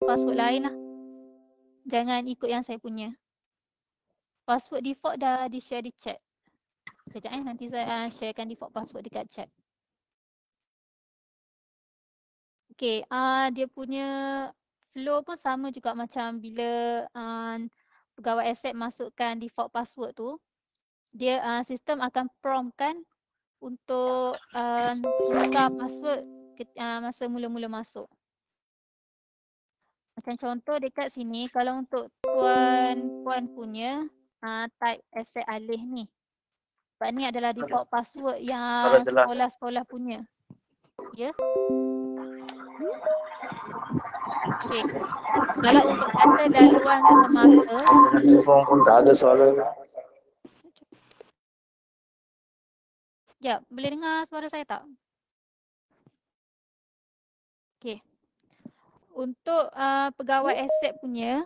password lain lah. Jangan ikut yang saya punya. Password default dah di-share di chat. Sekejap nanti saya sharekan default password dekat chat. Okay, dia punya flow pun sama juga macam bila pegawai aset masukkan default password tu, dia sistem akan prompt kan untuk tukar password masa mula-mula masuk. Macam contoh dekat sini, kalau untuk puan punya type aset alih ni. Sebab ni adalah default password yang sekolah-sekolah punya. Ya. Okay. Kalau untuk kata laluan semasa. Handphone pun tak ada suara. Sekejap, boleh dengar suara saya tak? Okay. Untuk pegawai aset punya,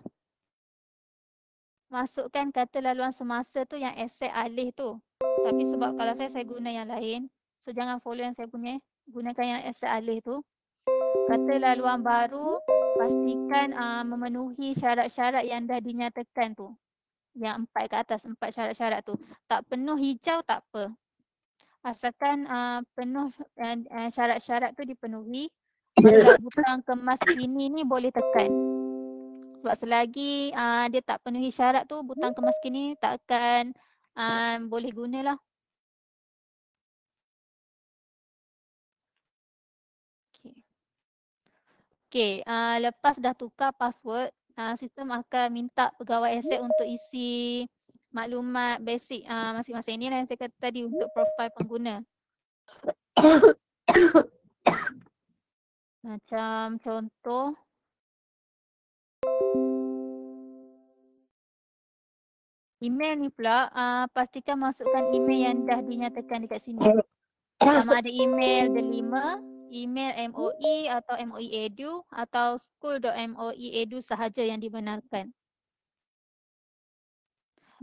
masukkan kata laluan semasa tu yang aset alih tu. Tapi sebab kalau saya guna yang lain, so jangan follow yang saya punya. Gunakan yang aset alih tu. Kata laluan baru, pastikan memenuhi syarat-syarat yang dah dinyatakan tu. Yang 4 ke atas, 4 syarat-syarat tu. Tak penuh hijau tak apa. Asalkan penuh syarat-syarat tu dipenuhi, barulah butang kemas kini ni boleh tekan. Sebab selagi dia tak penuhi syarat tu, butang kemas kini tak akan boleh gunalah. Okay, lepas dah tukar password, sistem akan minta pegawai aset untuk isi maklumat basic masing-masing. Inilah yang saya kata tadi untuk profil pengguna. Macam contoh, email ni pula, pastikan masukkan email yang dah dinyatakan dekat sini. Sama ada email Delima, email MOE atau MOE Edu atau school.moe edu sahaja yang dibenarkan.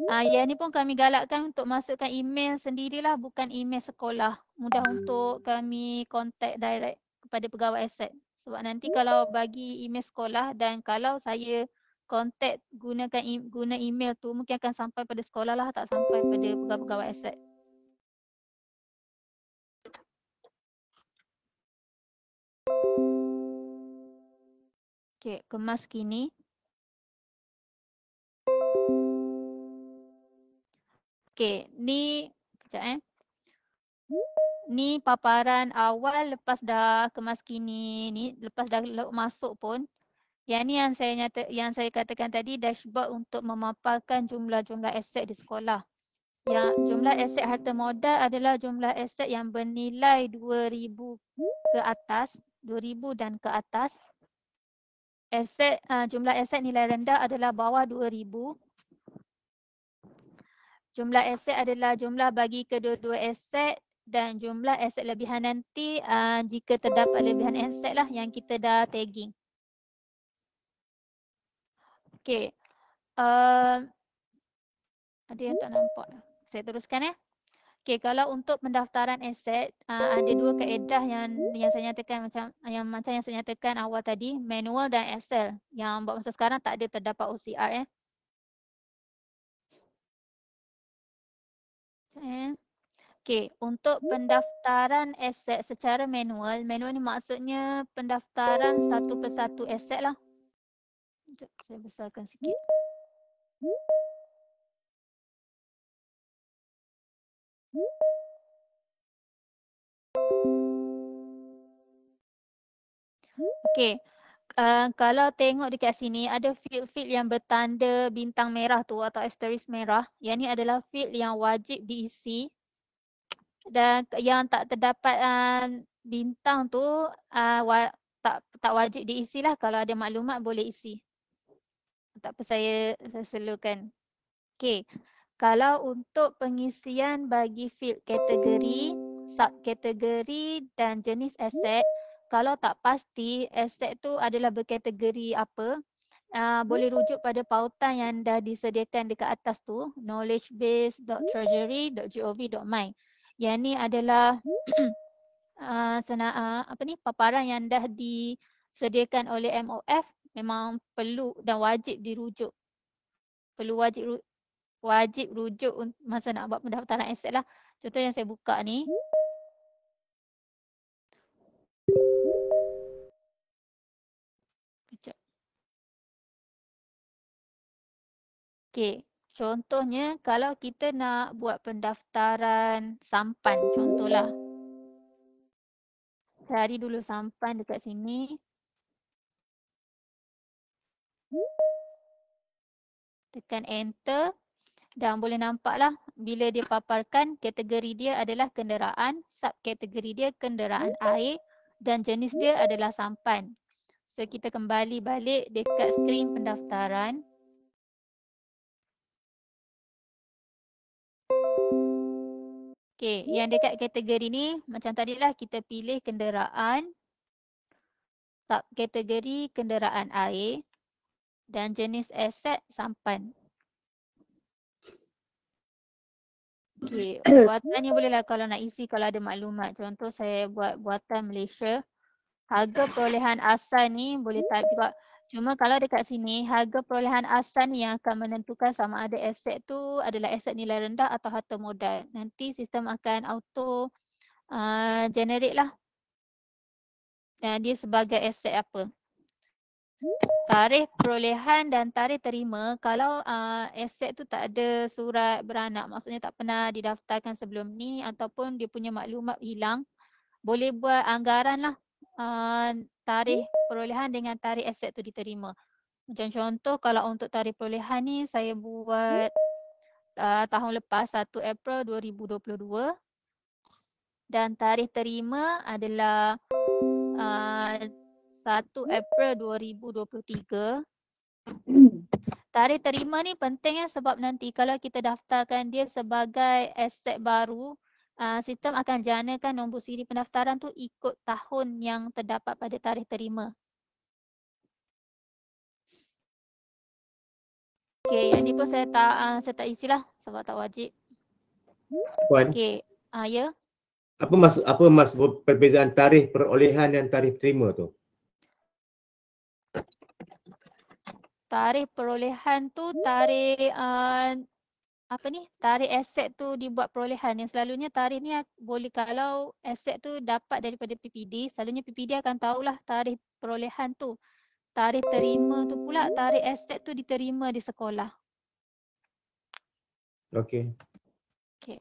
Yang ni pun kami galakkan untuk masukkan email sendirilah, bukan email sekolah. Mudah untuk kami contact direct kepada pegawai aset. Sebab nanti kalau bagi email sekolah dan kalau saya contact guna email tu, mungkin akan sampai pada sekolah lah, tak sampai pada pegawai aset. Okay, kemas kini. Okay, ni kejap ni paparan awal lepas dah kemas kini ni, lepas dah masuk pun. Yang ni yang saya katakan tadi, dashboard untuk memaparkan jumlah-jumlah aset di sekolah. Yang jumlah aset harta modal adalah jumlah aset yang bernilai 2,000 ke atas, 2,000 dan ke atas. Jumlah aset nilai rendah adalah bawah 2,000. Jumlah aset adalah jumlah bagi kedua-dua aset dan jumlah aset lebihan nanti jika terdapat lebihan aset lah yang kita dah tagging. Okay. Ada yang tak nampak. Saya teruskan ya. Okay, kalau untuk pendaftaran aset, ada dua kaedah yang saya nyatakan macam yang saya nyatakan awal tadi, manual dan Excel. Yang buat masa sekarang tak ada terdapat OCR ya. Okay, untuk pendaftaran aset secara manual ni maksudnya pendaftaran satu persatu aset lah. Sekejap, saya besarkan sikit. Okay, kalau tengok dekat sini ada field-field yang bertanda bintang merah tu atau asterisk merah. Yang ni adalah field yang wajib diisi. Dan yang tak terdapat bintang tu tak wajib diisi lah. Kalau ada maklumat boleh isi. Tak apa saya slowkan. Okay. Kalau untuk pengisian bagi field kategori, subkategori dan jenis aset, kalau tak pasti aset tu adalah berkategori apa, boleh rujuk pada pautan yang dah disediakan dekat atas tu, knowledgebase.treasury.gov.my. Yang ni adalah paparan yang dah disediakan oleh MOF memang perlu dan wajib dirujuk. Perlu wajib rujuk masa nak buat pendaftaran aset lah. Contoh yang saya buka ni. Kejap. Okey, contohnya kalau kita nak buat pendaftaran sampan contohlah. Cari dulu sampan dekat sini. Tekan enter dan boleh nampaklah bila dia paparkan kategori dia adalah kenderaan, subkategori dia kenderaan air dan jenis dia adalah sampan. So kita kembali balik dekat skrin pendaftaran. Okey, yang dekat kategori ni macam tadilah kita pilih kenderaan, subkategori kenderaan air dan jenis aset sampan. Okey, buatannya bolehlah kalau nak isi kalau ada maklumat. Contoh saya buat buatan Malaysia. Harga perolehan asal ni boleh type juga. Cuma kalau dekat sini, harga perolehan asal ni yang akan menentukan sama ada aset tu adalah aset nilai rendah atau harta modal. Nanti sistem akan auto generate lah. Dan dia sebagai aset apa. Tarikh perolehan dan tarikh terima, kalau aset tu tak ada surat beranak, maksudnya tak pernah didaftarkan sebelum ni ataupun dia punya maklumat hilang, boleh buat anggaran lah tarikh perolehan dengan tarikh aset tu diterima. Macam contoh kalau untuk tarikh perolehan ni saya buat tahun lepas 1 April 2022 dan tarikh terima adalah 1 April 2023. Tarikh terima ni penting sebab nanti kalau kita daftarkan dia sebagai aset baru, sistem akan janakan nombor siri pendaftaran tu ikut tahun yang terdapat pada tarikh terima. Okey, yang ni pun saya tak isilah sebab tak wajib. Puan, Okey, ya. apa maksud perbezaan tarikh perolehan dan tarikh terima tu? Tarikh perolehan tu tarikh tarikh aset tu dibuat perolehan. Yang selalunya tarikh ni boleh kalau aset tu dapat daripada PPD, selalunya PPD akan tahulah tarikh perolehan tu. Tarikh terima tu pula tarikh aset tu diterima di sekolah. Okey. Okey.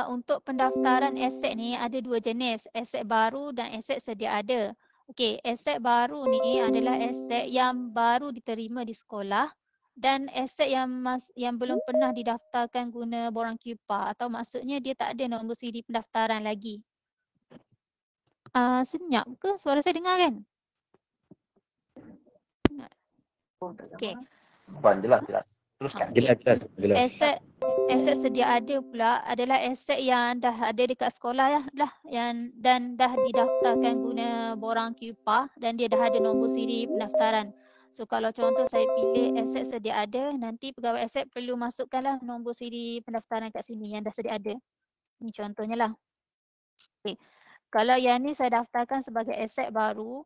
Untuk pendaftaran aset ni ada dua jenis, aset baru dan aset sedia ada. Okey, aset baru ni adalah aset yang baru diterima di sekolah dan aset yang belum pernah didaftarkan guna borang QPA atau maksudnya dia tak ada nombor siri pendaftaran lagi. Senyap ke? Suara saya dengar kan? Okey. Jelas. Teruskan. Jelas. Aset sedia ada pula adalah aset yang dah ada dekat sekolah dan dah didaftarkan guna borang QPA dan dia dah ada nombor siri pendaftaran. So kalau contoh saya pilih aset sedia ada, nanti pegawai aset perlu masukkanlah nombor siri pendaftaran kat sini yang dah sedia ada. Ini contohnya lah. Okay. Kalau yang ni saya daftarkan sebagai aset baru,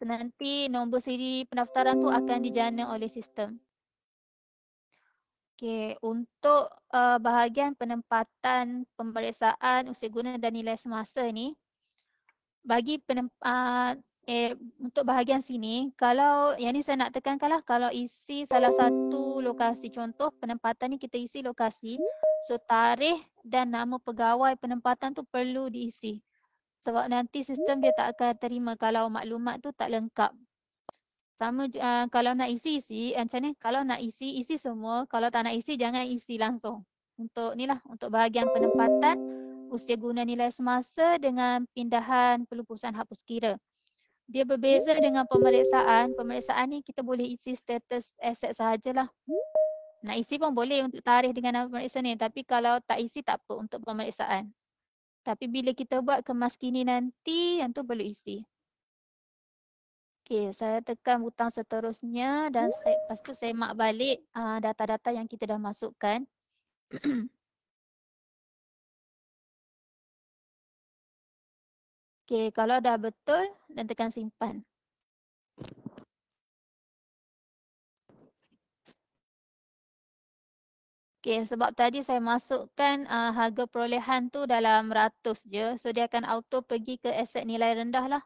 nanti nombor siri pendaftaran tu akan dijana oleh sistem. Okey, untuk bahagian penempatan pemeriksaan usia guna dan nilai semasa ni, bagi untuk bahagian sini, kalau yang ni saya nak tekankanlah, kalau isi salah satu lokasi, contoh penempatan ni kita isi lokasi, so tarikh dan nama pegawai penempatan tu perlu diisi. Sebab nanti sistem dia tak akan terima kalau maklumat tu tak lengkap. Sama kalau nak isi, macam ni, kalau nak isi semua, kalau tak nak isi jangan isi langsung. Untuk ni lah, untuk bahagian penempatan usia guna nilai semasa dengan pindahan pelupusan hapus kira. Dia berbeza dengan pemeriksaan. Pemeriksaan ni kita boleh isi status aset sahajalah. Nak isi pun boleh untuk tarikh dengan nama pemeriksa ni, tapi kalau tak isi tak apa untuk pemeriksaan. Tapi bila kita buat kemas kini nanti, yang tu perlu isi. Okey, saya tekan butang seterusnya dan lepas tu saya mark balik data-data yang kita dah masukkan. Okey, kalau dah betul dan tekan simpan. Okay, sebab tadi saya masukkan harga perolehan tu dalam ratus je. So dia akan auto pergi ke aset nilai rendah lah.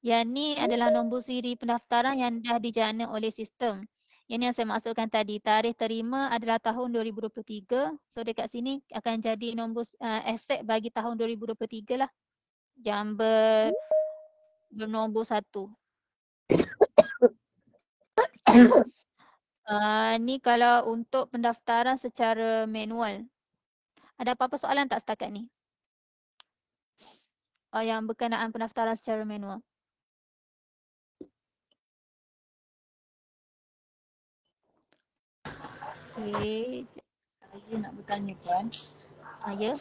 Yang ni adalah nombor siri pendaftaran yang dah dijana oleh sistem. Yang ni yang saya masukkan tadi. Tarikh terima adalah tahun 2023. So dekat sini akan jadi nombor aset bagi tahun 2023 lah. Yang bernombor 1. Ni kalau untuk pendaftaran secara manual. Ada apa-apa soalan tak setakat ni? Yang berkenaan pendaftaran secara manual. Okay. Saya nak bertanya Puan. Ya.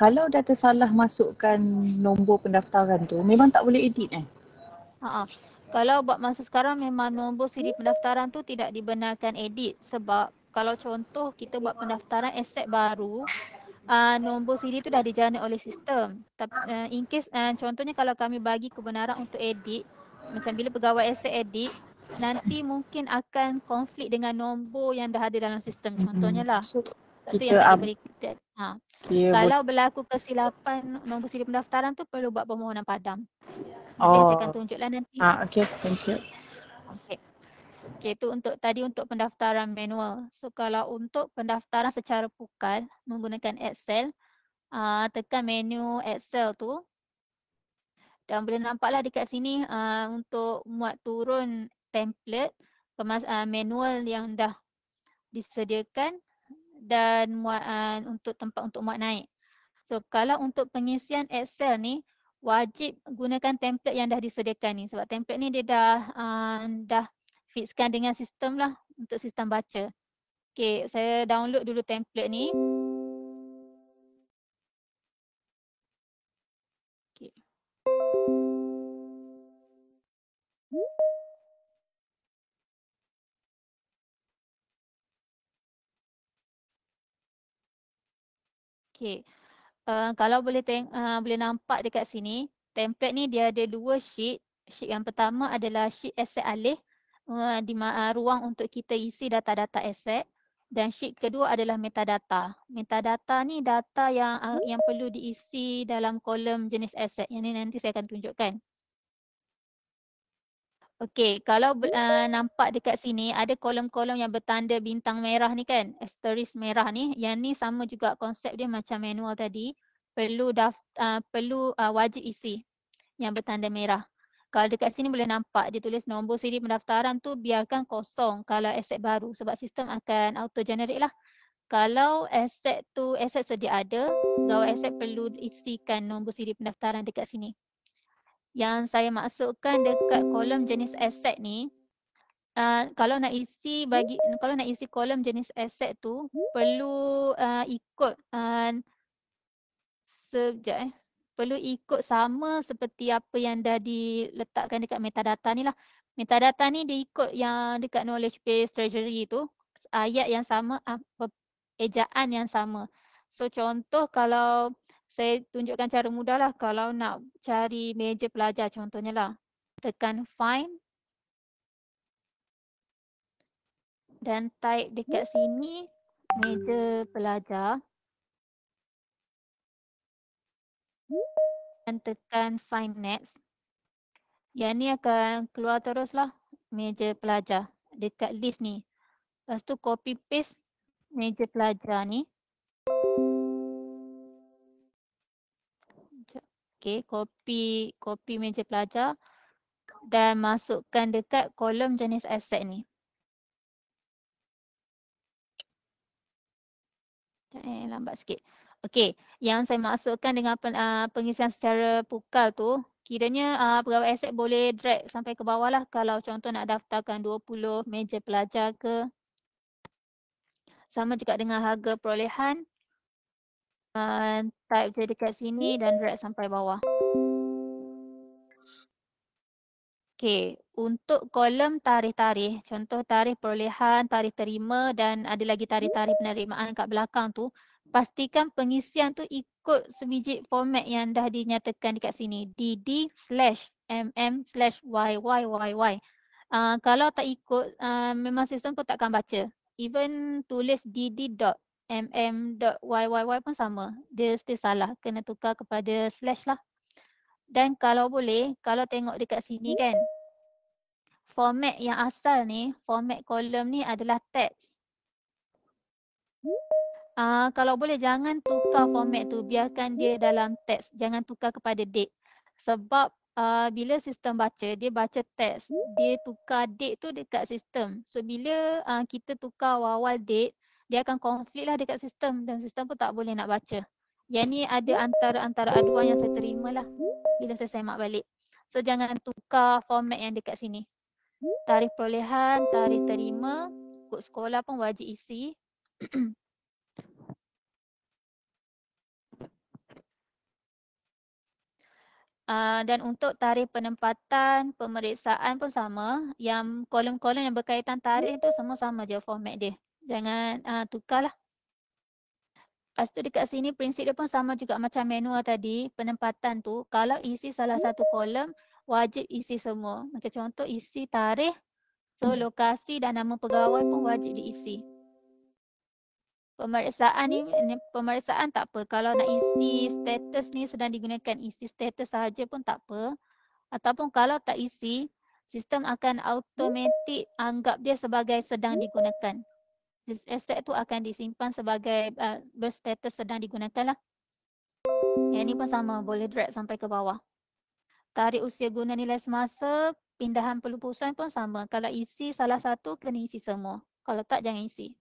Kalau dah tersalah masukkan nombor pendaftaran tu, memang tak boleh edit Kalau buat masa sekarang memang nombor siri pendaftaran tu tidak dibenarkan edit. Sebab kalau contoh kita buat pendaftaran aset baru, nombor siri tu dah dijana oleh sistem. Tapi in case contohnya kalau kami bagi kebenaran untuk edit, macam bila pegawai aset edit, nanti mungkin akan konflik dengan nombor yang dah ada dalam sistem. Contohnya lah. So, Itu yang tak diberi. Kalau berlaku kesilapan nombor siri pendaftaran tu perlu buat permohonan padam. Nanti saya akan tunjuklah nanti. Okay, thank you. Okay, itu untuk pendaftaran manual. So kalau untuk pendaftaran secara pukal menggunakan Excel, tekan menu Excel tu. Dan boleh nampaklah dekat sini untuk muat turun template manual yang dah disediakan dan untuk tempat untuk muat naik. So kalau untuk pengisian Excel ni wajib gunakan template yang dah disediakan ni sebab template ni dia dah fixkan dengan sistem lah untuk sistem baca. Okay, saya download dulu template ni. Okay. Okay. Kalau boleh nampak dekat sini, template ni dia ada 2 sheet. Sheet yang pertama adalah sheet aset alih, ruang untuk kita isi data-data aset. Dan sheet kedua adalah metadata. Metadata ni data yang perlu diisi dalam kolom jenis aset. Yang ni nanti saya akan tunjukkan. Okey, kalau nampak dekat sini ada kolom-kolom yang bertanda bintang merah ni kan, asterisk merah ni. Yang ni sama juga konsep dia macam manual tadi. Perlu wajib isi yang bertanda merah. Kalau dekat sini boleh nampak dia tulis nombor siri pendaftaran tu biarkan kosong kalau aset baru sebab sistem akan auto generate lah. Kalau aset tu aset sedia ada, pegawai aset perlu isikan nombor siri pendaftaran dekat sini. Yang saya masukkan dekat kolom jenis aset ni, kalau nak isi kolom jenis aset tu perlu ikut perlu ikut sama seperti apa yang dah diletakkan dekat metadata ni lah. Metadata ni dia ikut yang dekat knowledge base treasury tu, ayat yang sama, ejaan yang sama. So contoh kalau saya tunjukkan cara mudah lah kalau nak cari meja pelajar contohnya lah. Tekan find. Dan type dekat sini meja pelajar. Dan tekan find next. Yang ni akan keluar terus lah meja pelajar dekat list ni. Lepas tu copy paste meja pelajar ni. Okay, copy meja pelajar dan masukkan dekat kolom jenis aset ni. Lambat sikit. Okey, yang saya masukkan dengan pengisian secara pukal tu, kiranya pegawai aset boleh drag sampai ke bawah lah kalau contoh nak daftarkan 20 meja pelajar ke. Sama juga dengan harga perolehan. Type je dekat sini dan drag sampai bawah. Okey, untuk kolom tarikh-tarikh, contoh tarikh perolehan, tarikh terima dan ada lagi tarikh-tarikh penerimaan kat belakang tu, pastikan pengisian tu ikut sebiji format yang dah dinyatakan dekat sini. DD/MM/YYYY. Kalau tak ikut, memang sistem pun takkan baca. Even tulis dd.mm.yyyy pun sama. Dia still salah. Kena tukar kepada slash lah. Dan kalau boleh, kalau tengok dekat sini kan, format yang asal ni, format kolom ni adalah text. Kalau boleh jangan tukar format tu, biarkan dia dalam teks, jangan tukar kepada date. Sebab bila sistem baca, dia baca teks, dia tukar date tu dekat sistem. So bila kita tukar awal date, dia akan konflik lah dekat sistem dan sistem pun tak boleh nak baca. Yang ni ada antara aduan yang saya terima lah bila saya semak balik. So jangan tukar format yang dekat sini. Tarikh perolehan, tarikh terima, kod sekolah pun wajib isi. Dan untuk tarikh penempatan, pemeriksaan pun sama. Yang kolom-kolom yang berkaitan tarikh tu semua sama je format dia. Jangan tukarlah. Lepas tu dekat sini prinsip dia pun sama juga macam manual tadi. Penempatan tu kalau isi salah satu kolom wajib isi semua. Macam contoh isi tarikh. So lokasi dan nama pegawai pun wajib diisi. Pemeriksaan tak apa. Kalau nak isi status ni sedang digunakan, isi status sahaja pun tak apa. Ataupun kalau tak isi, sistem akan automatik anggap dia sebagai sedang digunakan. Aset tu akan disimpan sebagai berstatus sedang digunakan lah. Yang ni pun sama, boleh drag sampai ke bawah. Tarikh usia guna nilai semasa, pindahan pelupusan pun sama. Kalau isi salah satu, kena isi semua. Kalau tak, jangan isi.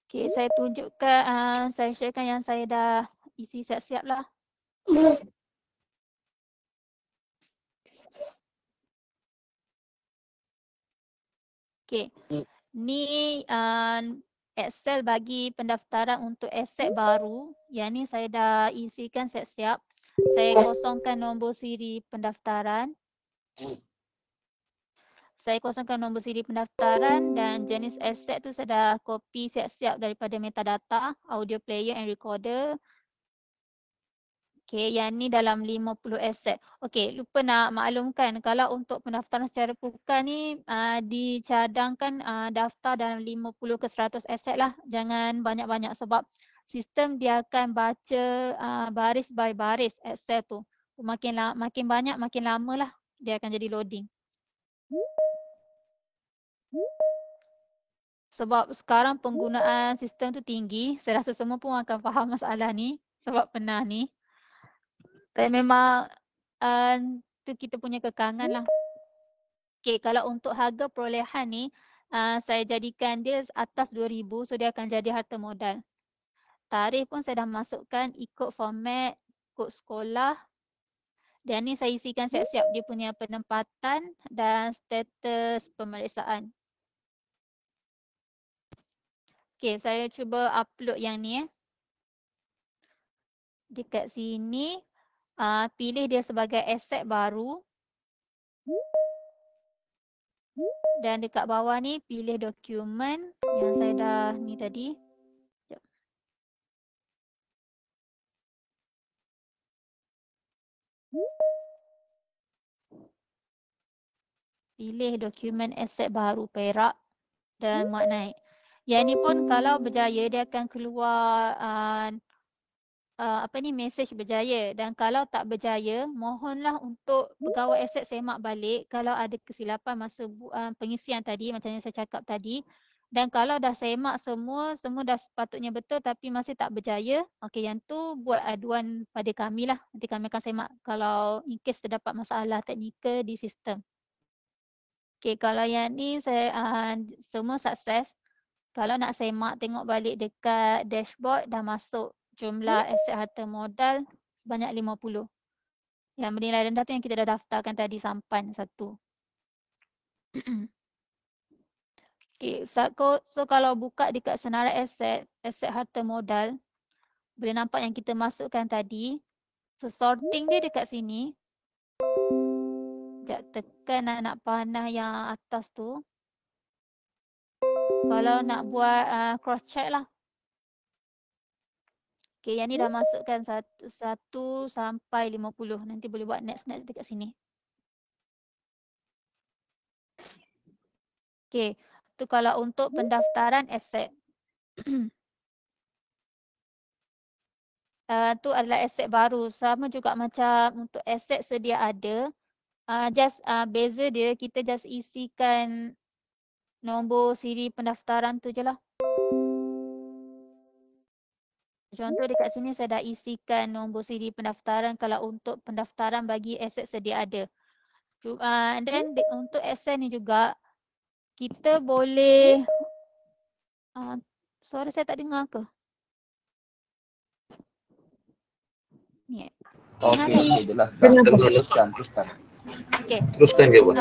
Okay, saya tunjukkan, saya sharekan yang saya dah isi siap-siap lah. Okay, ni Excel bagi pendaftaran untuk aset baru. Yang ni saya dah isikan siap-siap. Saya kosongkan nombor siri pendaftaran. Saya kosongkan nombor siri pendaftaran dan jenis aset tu saya dah copy siap-siap daripada metadata, audio player and recorder. Okay, yang ni dalam 50 aset. Okay, lupa nak maklumkan kalau untuk pendaftaran secara bukan ni dicadangkan daftar dalam 50 ke 100 aset lah. Jangan banyak-banyak sebab sistem dia akan baca baris by baris aset tu. So, makin banyak makin lama lah dia akan jadi loading. Sebab sekarang penggunaan sistem tu tinggi, saya rasa semua pun akan faham masalah ni sebab pernah ni. Dan memang tu kita punya kekangan lah. Okay, kalau untuk harga perolehan ni, saya jadikan dia atas 2,000, so dia akan jadi harta modal. Tarikh pun saya dah masukkan ikut format, kod sekolah. Dan ni saya isikan siap-siap dia punya penempatan dan status pemeriksaan. Okay, saya cuba upload yang ni. Dekat sini, pilih dia sebagai aset baru. Dan dekat bawah ni, pilih dokumen yang saya dah ni tadi. Sekejap. Pilih dokumen aset baru perak dan muat naik. Yang ni pun kalau berjaya, dia akan keluar mesej berjaya. Dan kalau tak berjaya, mohonlah untuk pegawai aset semak balik kalau ada kesilapan masa pengisian tadi macam yang saya cakap tadi. Dan kalau dah semak semua dah sepatutnya betul tapi masih tak berjaya, okey, yang tu buat aduan pada kami lah. Nanti kami akan semak kalau in case terdapat masalah teknikal di sistem. Okey, kalau yang ni saya semua sukses. Kalau nak semak tengok balik dekat dashboard dah masuk jumlah aset harta modal sebanyak 50. Yang bernilai rendah tu yang kita dah daftarkan tadi sampan satu. Okay, so kalau buka dekat senarai aset harta modal, boleh nampak yang kita masukkan tadi. So sorting dia dekat sini. Sekejap tekan nak panah yang atas tu. Kalau nak buat cross check lah. Okay, yang ni dah masukkan 1 sampai 50. Nanti boleh buat next dekat sini. Okay, Itu kalau untuk pendaftaran aset. Tu adalah aset baru. Sama juga macam untuk aset sedia ada. Beza dia, kita just isikan nombor siri pendaftaran tu je lah. Contoh dekat sini saya dah isikan nombor siri pendaftaran kalau untuk pendaftaran bagi aset sedia ada. Dan untuk aset ni juga, kita boleh... suara saya tak dengar ke? Ni. Okey, jelas. Teruskan. Okey. Teruskan je, Puan.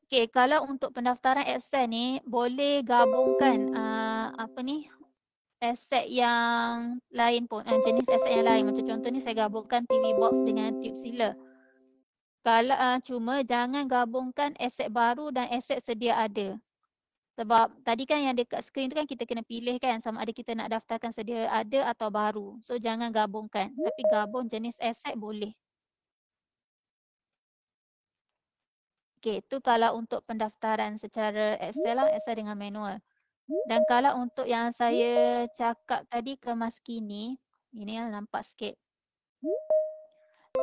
Okey, kalau untuk pendaftaran aset ni boleh gabungkan aset yang lain pun, jenis aset yang lain. Macam contoh ni saya gabungkan TV box dengan tube sealer. Kalau cuma jangan gabungkan aset baru dan aset sedia ada. Sebab tadi kan yang dekat skrin tu kan kita kena pilih kan sama ada kita nak daftarkan sedia ada atau baru. So jangan gabungkan. Tapi gabung jenis aset boleh. Okey, tu kalau untuk pendaftaran secara Excel lah, Excel dengan manual. Dan kalau untuk yang saya cakap tadi kemas kini, ini yang nampak sikit.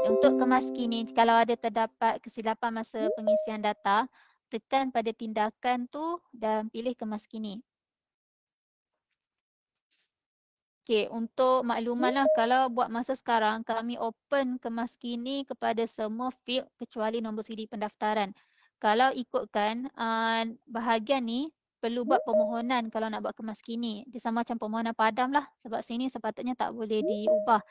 Untuk kemas kini, kalau ada terdapat kesilapan masa pengisian data, tekan pada tindakan tu dan pilih kemas kini. Okey, untuk makluman lah, kalau buat masa sekarang, kami open kemas kini kepada semua field kecuali nombor siri pendaftaran. Kalau ikutkan, bahagian ni perlu buat permohonan kalau nak buat kemas kini. Dia sama macam permohonan padam lah, sebab sini sepatutnya tak boleh diubah.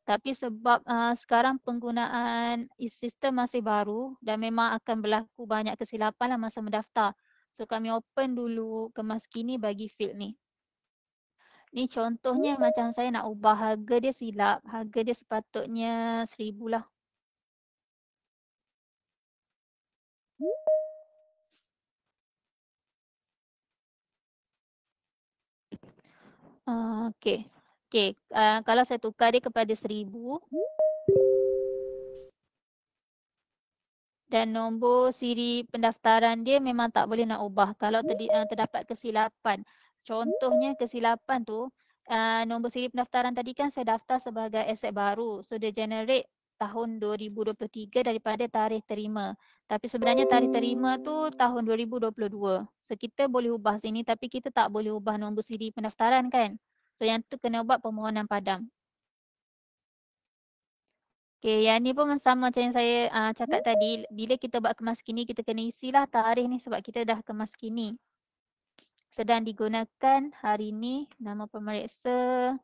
Tapi sebab sekarang penggunaan sistem masih baru dan memang akan berlaku banyak kesilapan lah masa mendaftar. So kami open dulu kemas kini bagi field ni. Ni contohnya macam saya nak ubah harga dia silap. Harga dia sepatutnya 1,000 lah. Okey. Okey, kalau saya tukar dia kepada 1,000 dan nombor siri pendaftaran dia memang tak boleh nak ubah kalau terdapat kesilapan. Contohnya kesilapan tu, nombor siri pendaftaran tadi kan saya daftar sebagai aset baru. So dia generate tahun 2023 daripada tarikh terima. Tapi sebenarnya tarikh terima tu tahun 2022. So kita boleh ubah sini tapi kita tak boleh ubah nombor siri pendaftaran kan. So yang tu kena buat permohonan padam. Okay, yang ni pun sama macam yang saya cakap tadi. Bila kita buat kemas kini, kita kena isilah tarikh ni sebab kita dah kemas kini. Sedang digunakan hari ni nama pemeriksa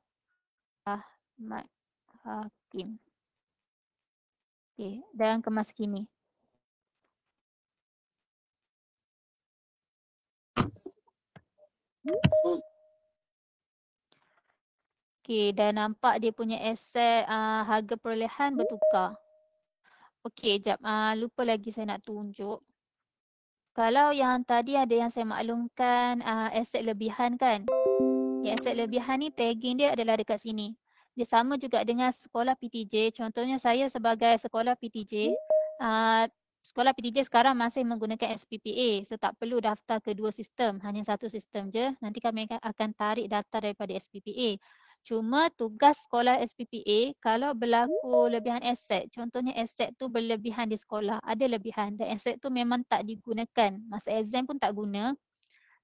Ahmad Hakim. Okay, dan kemas kini. Okay, dah nampak dia punya aset harga perolehan bertukar. Okay, jap. Lupa lagi saya nak tunjuk. Kalau yang tadi ada yang saya maklumkan aset lebihan kan. Aset lebihan ni tagging dia adalah dekat sini. Dia sama juga dengan sekolah PTJ. Contohnya saya sebagai sekolah PTJ. Sekolah PTJ sekarang masih menggunakan SPPA. So tak perlu daftar kedua sistem. Hanya satu sistem je. Nanti kami akan tarik data daripada SPPA. Cuma tugas sekolah SPPA kalau berlaku lebihan aset. Contohnya aset tu berlebihan di sekolah. Ada lebihan dan aset tu memang tak digunakan. Masa exam pun tak guna.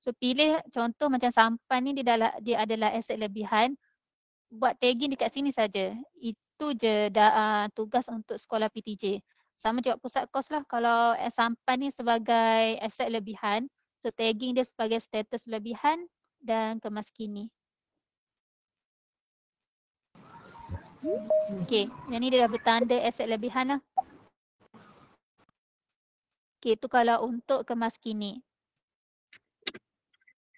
So pilih contoh macam sampan ni dia adalah aset lebihan. Buat tagging dekat sini saja. Itu je tugas untuk sekolah PTJ. Sama juga pusat kos lah kalau sampan ni sebagai aset lebihan. So tagging dia sebagai status lebihan dan kemas kini. Okay, yang ni dia dah bertanda aset lebihan lah. Okay, itu kalau untuk kemas kini.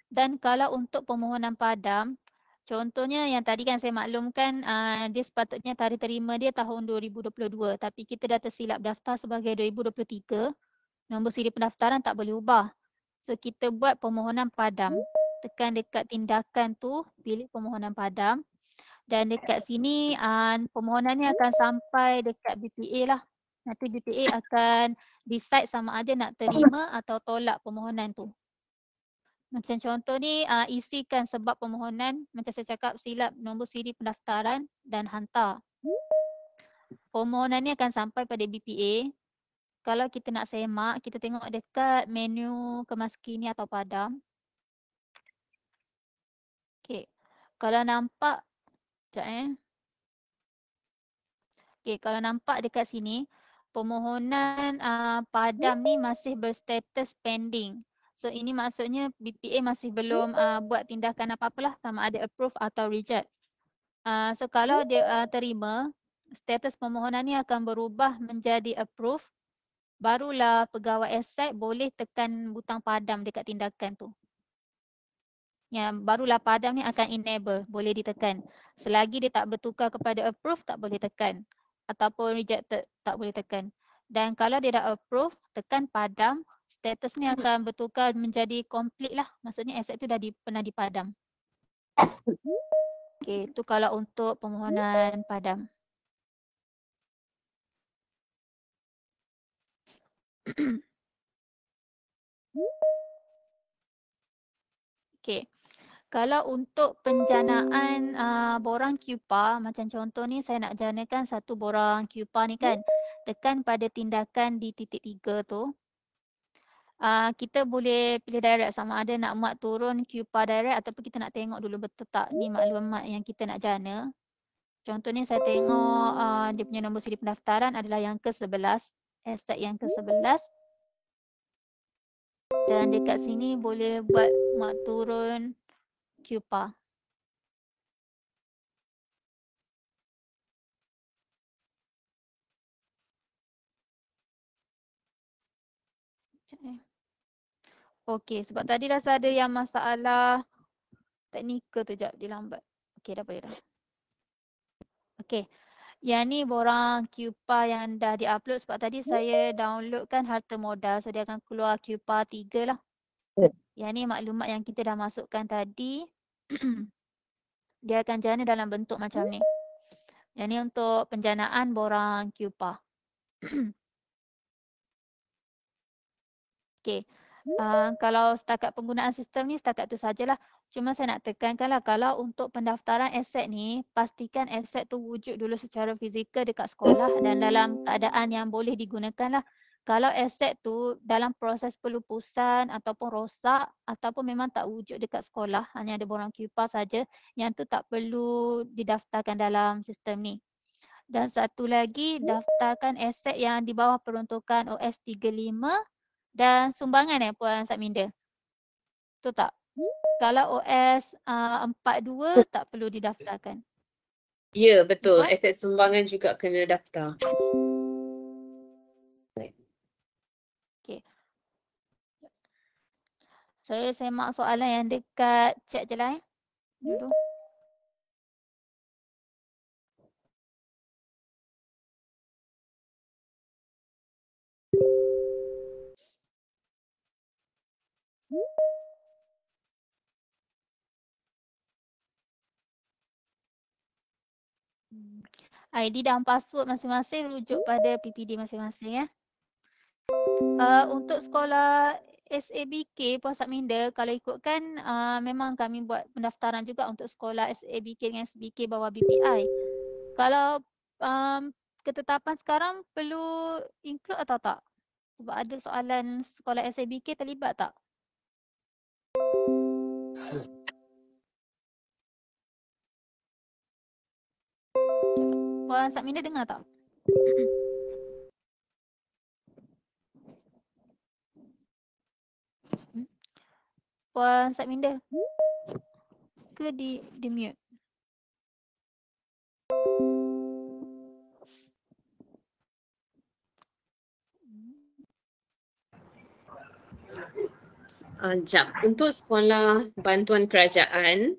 Dan kalau untuk permohonan padam, contohnya yang tadi kan saya maklumkan dia sepatutnya tarikh terima dia tahun 2022 tapi kita dah tersilap daftar sebagai 2023. Nombor siri pendaftaran tak boleh ubah. So kita buat permohonan padam. Tekan dekat tindakan tu, pilih permohonan padam. Dan dekat sini permohonan ni akan sampai dekat BPA lah. Nanti BPA akan decide sama ada nak terima atau tolak permohonan tu. Macam contoh ni, isikan sebab permohonan, macam saya cakap, silap nombor siri pendaftaran dan hantar. Permohonan ni akan sampai pada BPA. Kalau kita nak semak, kita tengok dekat menu kemas kini atau padam. Okey. Kalau nampak, sekejap Okey, kalau nampak dekat sini, permohonan padam ni masih berstatus pending. So ini maksudnya BPA masih belum buat tindakan apa-apalah, sama ada approve atau reject. So kalau dia terima, status permohonan ni akan berubah menjadi approve. Barulah pegawai aset boleh tekan butang padam dekat tindakan tu. Barulah padam ni akan enable, boleh ditekan. Selagi dia tak bertukar kepada approve, tak boleh tekan. Ataupun rejected, tak boleh tekan. Dan kalau dia dah approve, tekan padam, status ni akan bertukar menjadi complete lah. Maksudnya aset tu dah pernah dipadam. Okey, tu kalau untuk permohonan padam. Okey. Kalau untuk penjanaan borang QPA, macam contoh ni saya nak janakan satu borang QPA ni kan. Tekan pada tindakan di titik 3 tu. Kita boleh pilih direct sama ada nak muat turun QPA direct ataupun kita nak tengok dulu betul tak ni maklumat yang kita nak jana. Contoh ni saya tengok dia punya nombor siri pendaftaran adalah yang ke-11. Aset yang ke-11. Dan dekat sini boleh buat muat turun QPA. Okey, sebab tadi rasa ada yang masalah teknikal tu, jap dia lambat. Okey, dah boleh dah. Okey, yang ni borang QPA yang dah diupload sebab tadi saya downloadkan harta modal. So dia akan keluar QPA 3 lah. Yang ni maklumat yang kita dah masukkan tadi. Dia akan jana dalam bentuk macam ni. Yang ni untuk penjanaan borang QPA. Okey. Kalau setakat penggunaan sistem ni setakat tu sajalah. Cuma saya nak tekankanlah kalau untuk pendaftaran aset ni, pastikan aset tu wujud dulu secara fizikal dekat sekolah dan dalam keadaan yang boleh digunakan lah. Kalau aset tu dalam proses pelupusan ataupun rosak ataupun memang tak wujud dekat sekolah, hanya ada borang QPA saja, yang tu tak perlu didaftarkan dalam sistem ni. Dan satu lagi, daftarkan aset yang di bawah peruntukan OS 35 dan sumbangan Puan Satminda. Betul tak? Kalau OS 42 tak perlu didaftarkan. Ya, betul. Puan? Aset sumbangan juga kena daftar. Okey. Saya semak soalan yang dekat chat je lah dulu. ID dan password masing-masing rujuk pada PPD masing-masing ya. Untuk sekolah SABK Puan Satminda, kalau ikutkan memang kami buat pendaftaran juga untuk sekolah SABK dengan SBK bawah BPI. Kalau ketetapan sekarang perlu include atau tak? Sebab ada soalan sekolah SABK terlibat tak? Puan Satminda dengar tak? Puan Satminda? Ke di mute? Untuk sekolah bantuan kerajaan,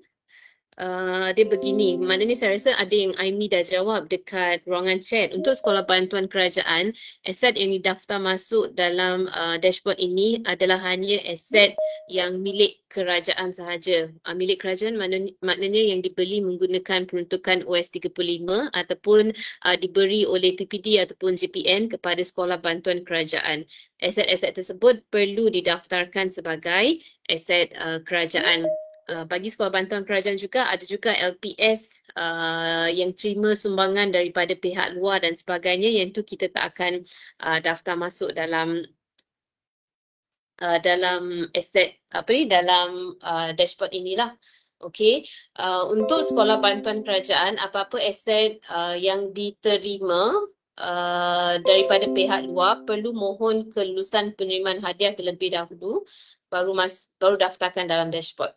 dia begini, maknanya saya rasa ada yang Aimi dah jawab dekat ruangan chat. Untuk sekolah bantuan kerajaan, aset yang didaftar masuk dalam dashboard ini adalah hanya aset yang milik kerajaan sahaja. Milik kerajaan maknanya yang dibeli menggunakan peruntukan OS 35 ataupun diberi oleh PPD ataupun JPN kepada sekolah bantuan kerajaan. Aset-aset tersebut perlu didaftarkan sebagai aset kerajaan. Bagi sekolah bantuan kerajaan juga ada juga LPS yang terima sumbangan daripada pihak luar dan sebagainya, yang tu kita tak akan daftar masuk dalam aset dalam dashboard inilah. Okey, untuk sekolah bantuan kerajaan, apa-apa aset yang diterima daripada pihak luar perlu mohon kelulusan penerimaan hadiah terlebih dahulu, baru daftarkan dalam dashboard.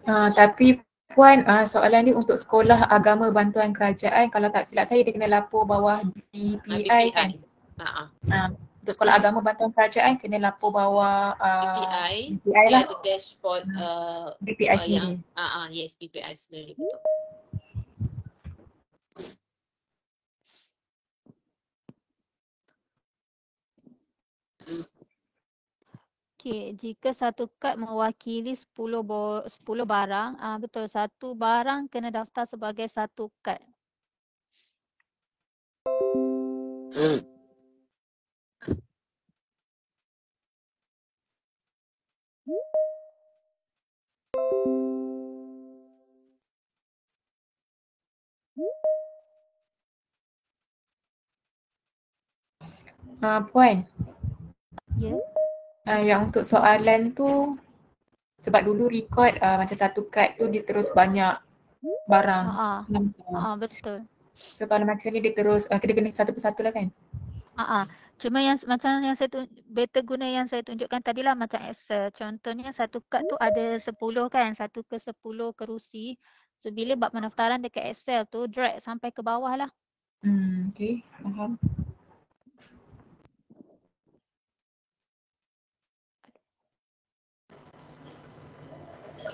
Tapi Puan, soalan ni untuk sekolah agama bantuan kerajaan, kalau tak silap saya dia kena lapor bawah BPI kan? Untuk sekolah agama bantuan kerajaan kena lapor bawah BPI, BPI dia lah. ada dashboard BPI sendiri. yes, BPI sendiri, betul. Okey, jika satu kad mewakili 10 barang, betul, satu barang kena daftar sebagai satu kad. Puan, Ya. yang untuk soalan tu, sebab dulu rekod macam satu kad tu dia terus banyak barang. Betul. So kalau macam ni dia terus, kita kena satu persatu lah kan? Cuma yang macam yang saya beta guna yang saya tunjukkan tadi lah macam Excel. Contohnya satu kad tu ada 10 kan, 1 ke 10 kerusi. So bila buat pendaftaran dekat Excel tu drag sampai ke bawah lah. Okay, faham.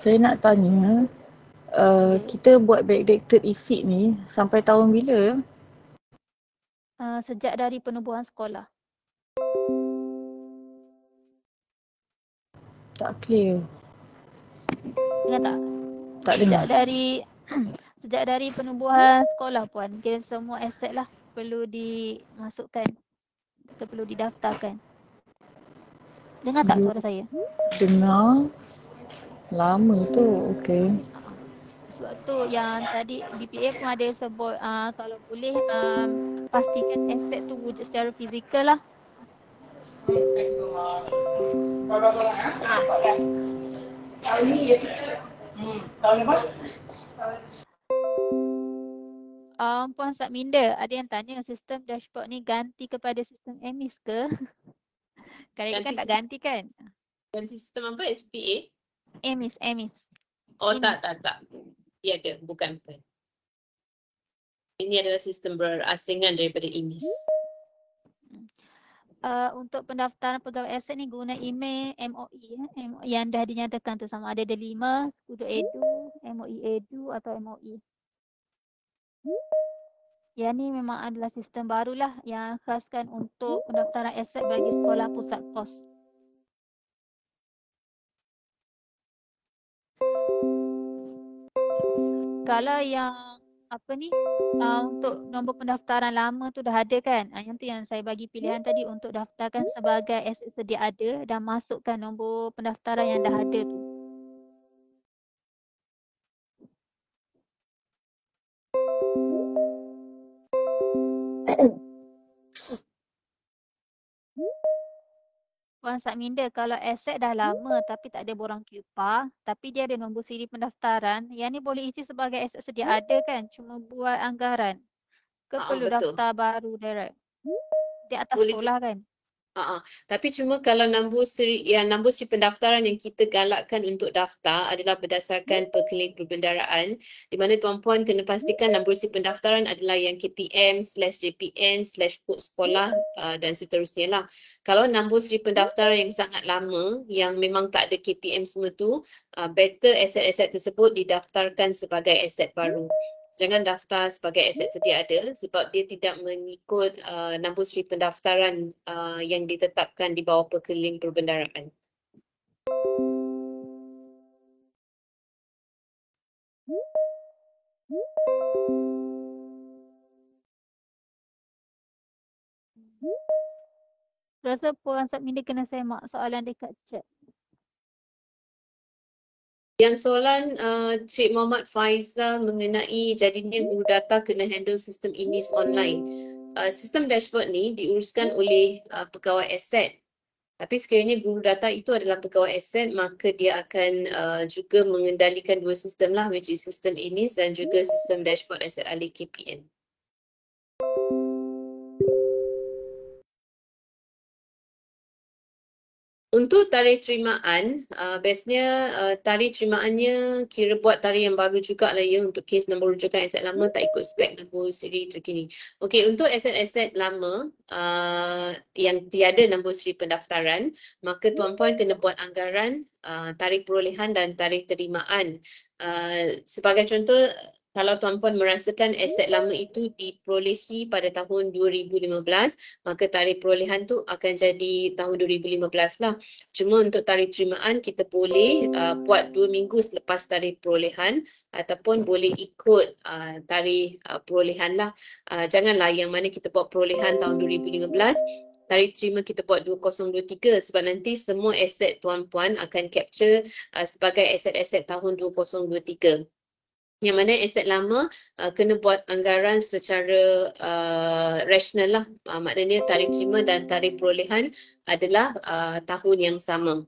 Saya nak tanya, kita buat backdated isi ni sampai tahun bila? Sejak dari penubuhan sekolah. Tak clear. Ingat tak? Tak dengar. Sejak dari penubuhan sekolah Puan, kira semua aset lah perlu dimasukkan atau perlu didaftarkan. Dengar tak suara saya? Dengar. Lama tu, okey. Sebab tu yang tadi BPA pun ada sebut kalau boleh pastikan aset tu wujud secara fizikal lah. Puan Satminda, ada yang tanya sistem dashboard ni ganti kepada sistem EMIS ke? Kadang-kadang kan tak ganti kan? Ganti sistem apa? SPA? EMIS. Oh, EMIS. tak. Tiada, bukan. Ini adalah sistem berasingan daripada IMIS. Untuk pendaftaran pegawai aset ni guna email MOE yang dah dinyatakan tu, sama ada 5, Skudo.edu, MOE Edu atau MOE. Yang ni memang adalah sistem barulah yang khaskan untuk pendaftaran aset bagi sekolah pusat kos. Kalau yang untuk nombor pendaftaran lama tu dah ada kan? Yang tu yang saya bagi pilihan tadi untuk daftarkan sebagai aset sedia ada dan masukkan nombor pendaftaran yang dah ada tu. Puan Satminda, kalau aset dah lama tapi tak ada borang QPA, tapi dia ada nombor siri pendaftaran, yang ni boleh isi sebagai aset sedia ada kan? Cuma buat anggaran. Ke perlu betul. daftar baru direct? Di atas Boleh sekolah kan? Tapi cuma kalau nombor seri pendaftaran yang kita galakkan untuk daftar adalah berdasarkan perkelin perbendaraan, di mana tuan-puan kena pastikan nombor seri pendaftaran adalah yang KPM/JPN/kod sekolah dan seterusnya lah. Kalau nombor seri pendaftaran yang sangat lama, yang memang tak ada KPM semua tu, better aset-aset tersebut didaftarkan sebagai aset baru. Jangan daftar sebagai aset sedia ada sebab dia tidak mengikut nombor seri pendaftaran yang ditetapkan di bawah perkelin perbendaraan. Rasa Puan Satminda kena semak soalan dekat chat. Yang soalan Cik Muhammad Faizal mengenai jadinya guru data kena handle sistem IMIS online. Sistem dashboard ni diuruskan oleh pegawai aset. Tapi sekiranya guru data itu adalah pegawai aset, maka dia akan juga mengendalikan dua sistem lah, which is sistem IMIS dan juga sistem dashboard aset ahli KPM. Untuk tarikh terimaan, biasanya tarikh terimaannya kira buat tarikh yang baru juga lah ya, untuk kes nombor rujukan aset lama tak ikut spek nombor seri terkini. Okey, untuk aset-aset lama yang tiada nombor seri pendaftaran, maka tuan-puan kena buat anggaran tarikh perolehan dan tarikh terimaan. Sebagai contoh, kalau tuan-puan merasakan aset lama itu diperolehi pada tahun 2015, maka tarikh perolehan tu akan jadi tahun 2015 lah. Cuma untuk tarikh terimaan kita boleh buat 2 minggu selepas tarikh perolehan ataupun boleh ikut tarikh perolehan lah. Janganlah yang mana kita buat perolehan tahun 2015, tarikh terima kita buat 2023 sebab nanti semua aset tuan-puan akan capture sebagai aset-aset tahun 2023. Yang mana aset lama kena buat anggaran secara rasional lah. Maknanya tarikh terima dan tarikh perolehan adalah tahun yang sama.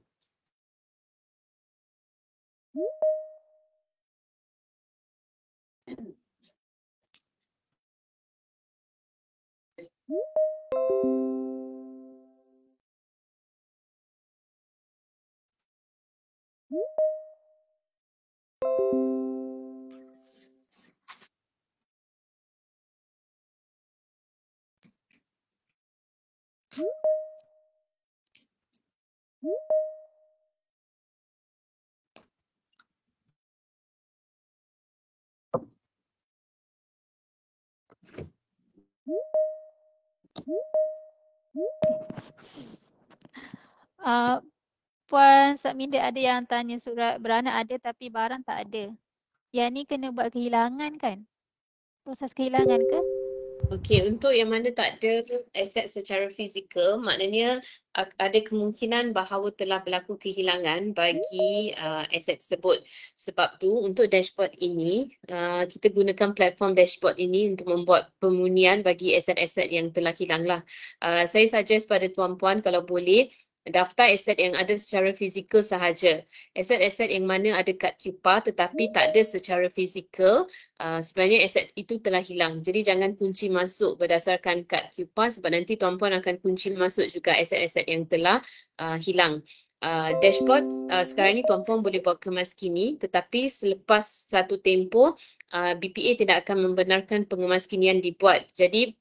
Puan Satminda ada yang tanya surat beranak ada tapi barang tak ada. Yang ni kena buat kehilangan kan? Proses kehilangan ke? Okey, untuk yang mana tak ada aset secara fizikal, maknanya ada kemungkinan bahawa telah berlaku kehilangan bagi aset tersebut. Sebab tu untuk dashboard ini, kita gunakan platform dashboard ini untuk membuat pemunian bagi aset-aset yang telah hilang lah. Saya suggest pada tuan-puan kalau boleh, daftar aset yang ada secara fizikal sahaja. Aset-aset yang mana ada kad QPA tetapi tak ada secara fizikal, sebenarnya aset itu telah hilang. Jadi jangan kunci masuk berdasarkan kad QPA sebab nanti tuan-puan akan kunci masuk juga aset-aset yang telah hilang. Dashboard sekarang ni tuan-puan boleh buat kemas kini, tetapi selepas satu tempoh BPA tidak akan membenarkan pengemaskinian dibuat. Jadi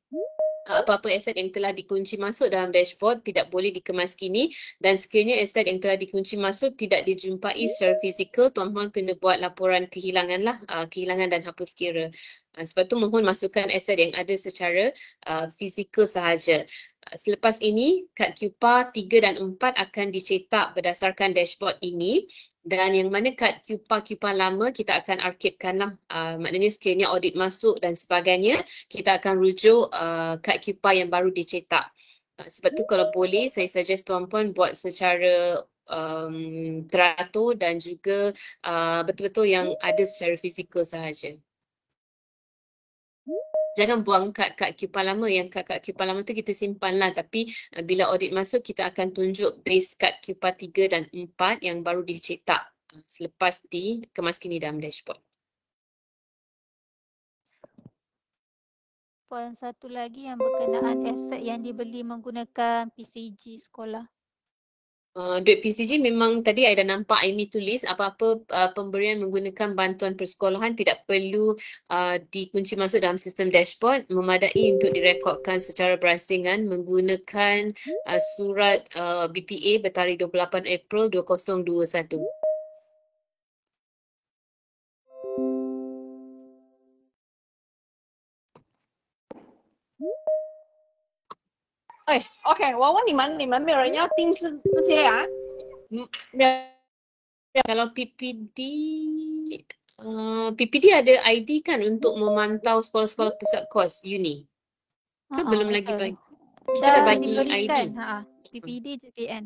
apa-apa aset yang telah dikunci masuk dalam dashboard tidak boleh dikemas kini, dan sekiranya aset yang telah dikunci masuk tidak dijumpai secara fizikal, tuan-tuan kena buat laporan kehilangan lah, kehilangan dan hapus kira. Sebab tu mohon masukkan aset yang ada secara fizikal sahaja. Selepas ini, kad QPA 3 dan 4 akan dicetak berdasarkan dashboard ini. Dan yang mana kad QPA lama kita akan archivekan lah. Maknanya sekiranya audit masuk dan sebagainya, kita akan rujuk kad QPA yang baru dicetak. Sebab tu kalau boleh, saya suggest tuan-puan buat secara teratur dan juga betul-betul yang ada secara fizikal sahaja. Jangan buang kad QPA lama, yang kad QPA lama tu kita simpan lah, tapi bila audit masuk kita akan tunjuk base kad QPA 3 dan 4 yang baru dicetak selepas dikemas kini dalam dashboard. soalan satu lagi yang berkenaan aset yang dibeli menggunakan PCG sekolah. Duit PCG memang tadi I dah nampak Amy tulis apa-apa pemberian menggunakan bantuan persekolahan tidak perlu dikunci masuk dalam sistem dashboard, memadai untuk direkodkan secara berasingan menggunakan surat BPA bertarikh 28 April 2021. OK，我问你们，你们没有人要定这些啊？没有。 Kalau PPD ada ID kan untuk memantau sekolah-sekolah pusat kos uni. Ke belum lagi Betul. bagi? Kita dah bagi diberikan, ID. PPD, JPN.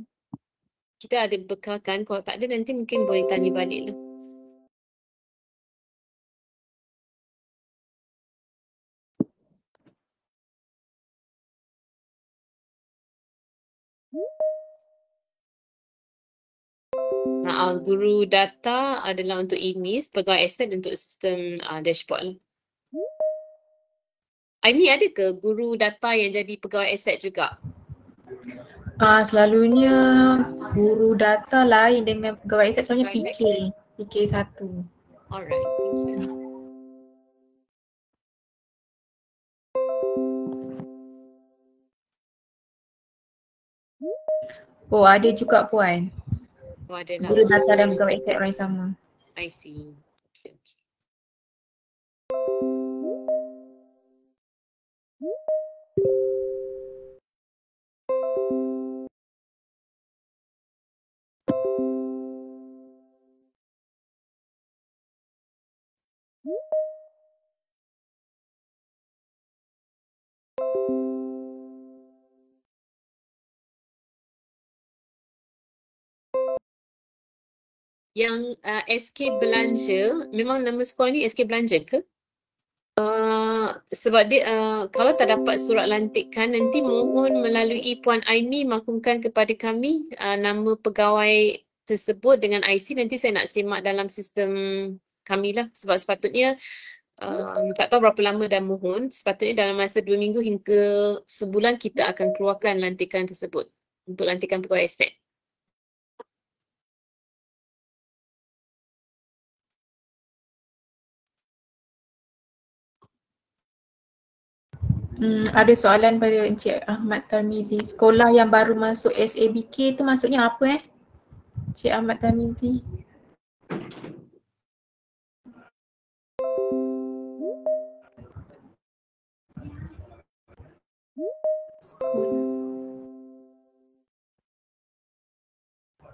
Kita ada bekalkan. Kalau tak ada nanti mungkin boleh tanya balik lah. Guru data adalah untuk IMIS, pegawai aset untuk sistem dashboard lah. Aimi ada ke guru data yang jadi pegawai aset juga? Selalunya guru data lain dengan pegawai aset, soalnya PK 1. Alright, thank you. Oh, ada juga Puan. Oh, ada lah. Guru data dan pegawai aset orang yang sama. I see. Okay. Yang SK Belanja, memang nama sekolah ni SK Belanja ke? Sebab dia kalau tak dapat surat lantikan, nanti mohon melalui Puan Aimi maklumkan kepada kami nama pegawai tersebut dengan IC. Nanti saya nak semak dalam sistem kami lah. Sebab sepatutnya tak tahu berapa lama dah mohon. Sepatutnya dalam masa 2 minggu hingga sebulan kita akan keluarkan lantikan tersebut untuk lantikan pegawai aset. Ada soalan pada Encik Ahmad Tarmizi. Sekolah yang baru masuk SABK tu maksudnya apa Encik Ahmad Tarmizi?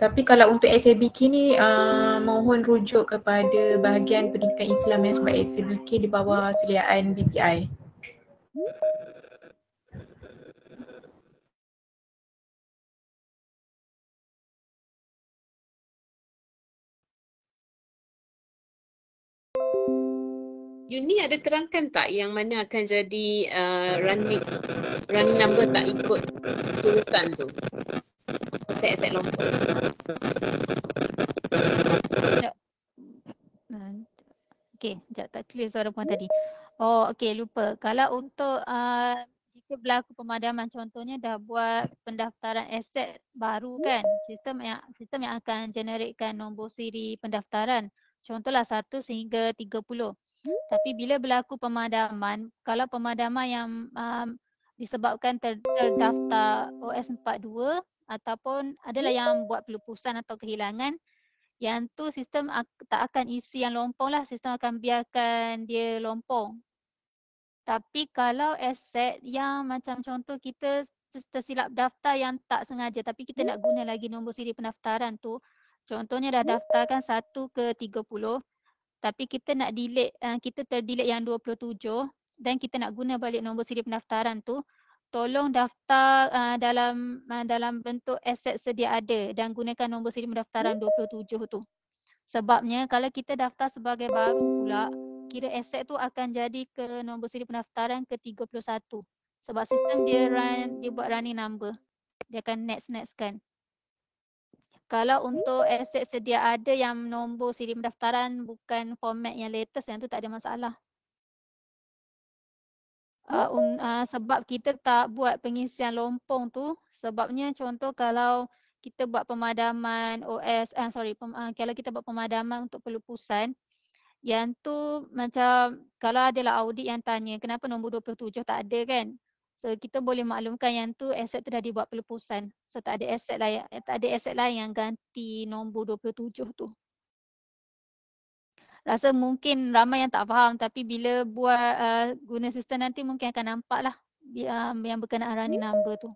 Tapi kalau untuk SABK ni mohon rujuk kepada bahagian pendidikan Islam sebab SABK di bawah seliaan BPI. Uni ada terangkan tak yang mana akan jadi running number tak ikut turutan tu? Aset-aset lompong. Okey, sekejap tak clear suara Puan tadi. Oh, okey, lupa. Kalau untuk jika berlaku pemadaman, contohnya dah buat pendaftaran aset baru kan, sistem yang akan generatekan nombor siri pendaftaran. Contohlah 1 sehingga 30. Tapi bila berlaku pemadaman, kalau pemadaman yang disebabkan terdaftar OS42 ataupun adalah yang buat pelupusan atau kehilangan, yang tu sistem tak akan isi yang lompong lah, sistem akan biarkan dia lompong. Tapi kalau aset yang macam contoh kita tersilap daftar yang tak sengaja tapi kita nak guna lagi nombor siri pendaftaran tu, contohnya dah daftarkan 1 ke 30 tapi kita nak delete, kita terdelete yang 27 dan kita nak guna balik nombor siri pendaftaran tu, tolong daftar dalam bentuk aset sedia ada dan gunakan nombor siri pendaftaran 27 tu. Sebabnya kalau kita daftar sebagai baru pula, kira aset tu akan jadi ke nombor siri pendaftaran ke 31. Sebab sistem dia buat running number. Dia akan next-kan. Kalau untuk aset sedia ada yang nombor siri pendaftaran bukan format yang latest, yang tu tak ada masalah. sebab kita tak buat pengisian lompong tu, sebabnya contoh kalau kita buat pemadaman kalau kita buat pemadaman untuk pelupusan, yang tu macam kalau adalah audit yang tanya kenapa nombor 27 tak ada kan. So kita boleh maklumkan yang tu aset tu dah dibuat pelupusan. So tak ada aset lain yang ganti nombor 27 tu. Rasa mungkin ramai yang tak faham, tapi bila buat guna sistem nanti mungkin akan nampak lah yang berkenaan running number tu.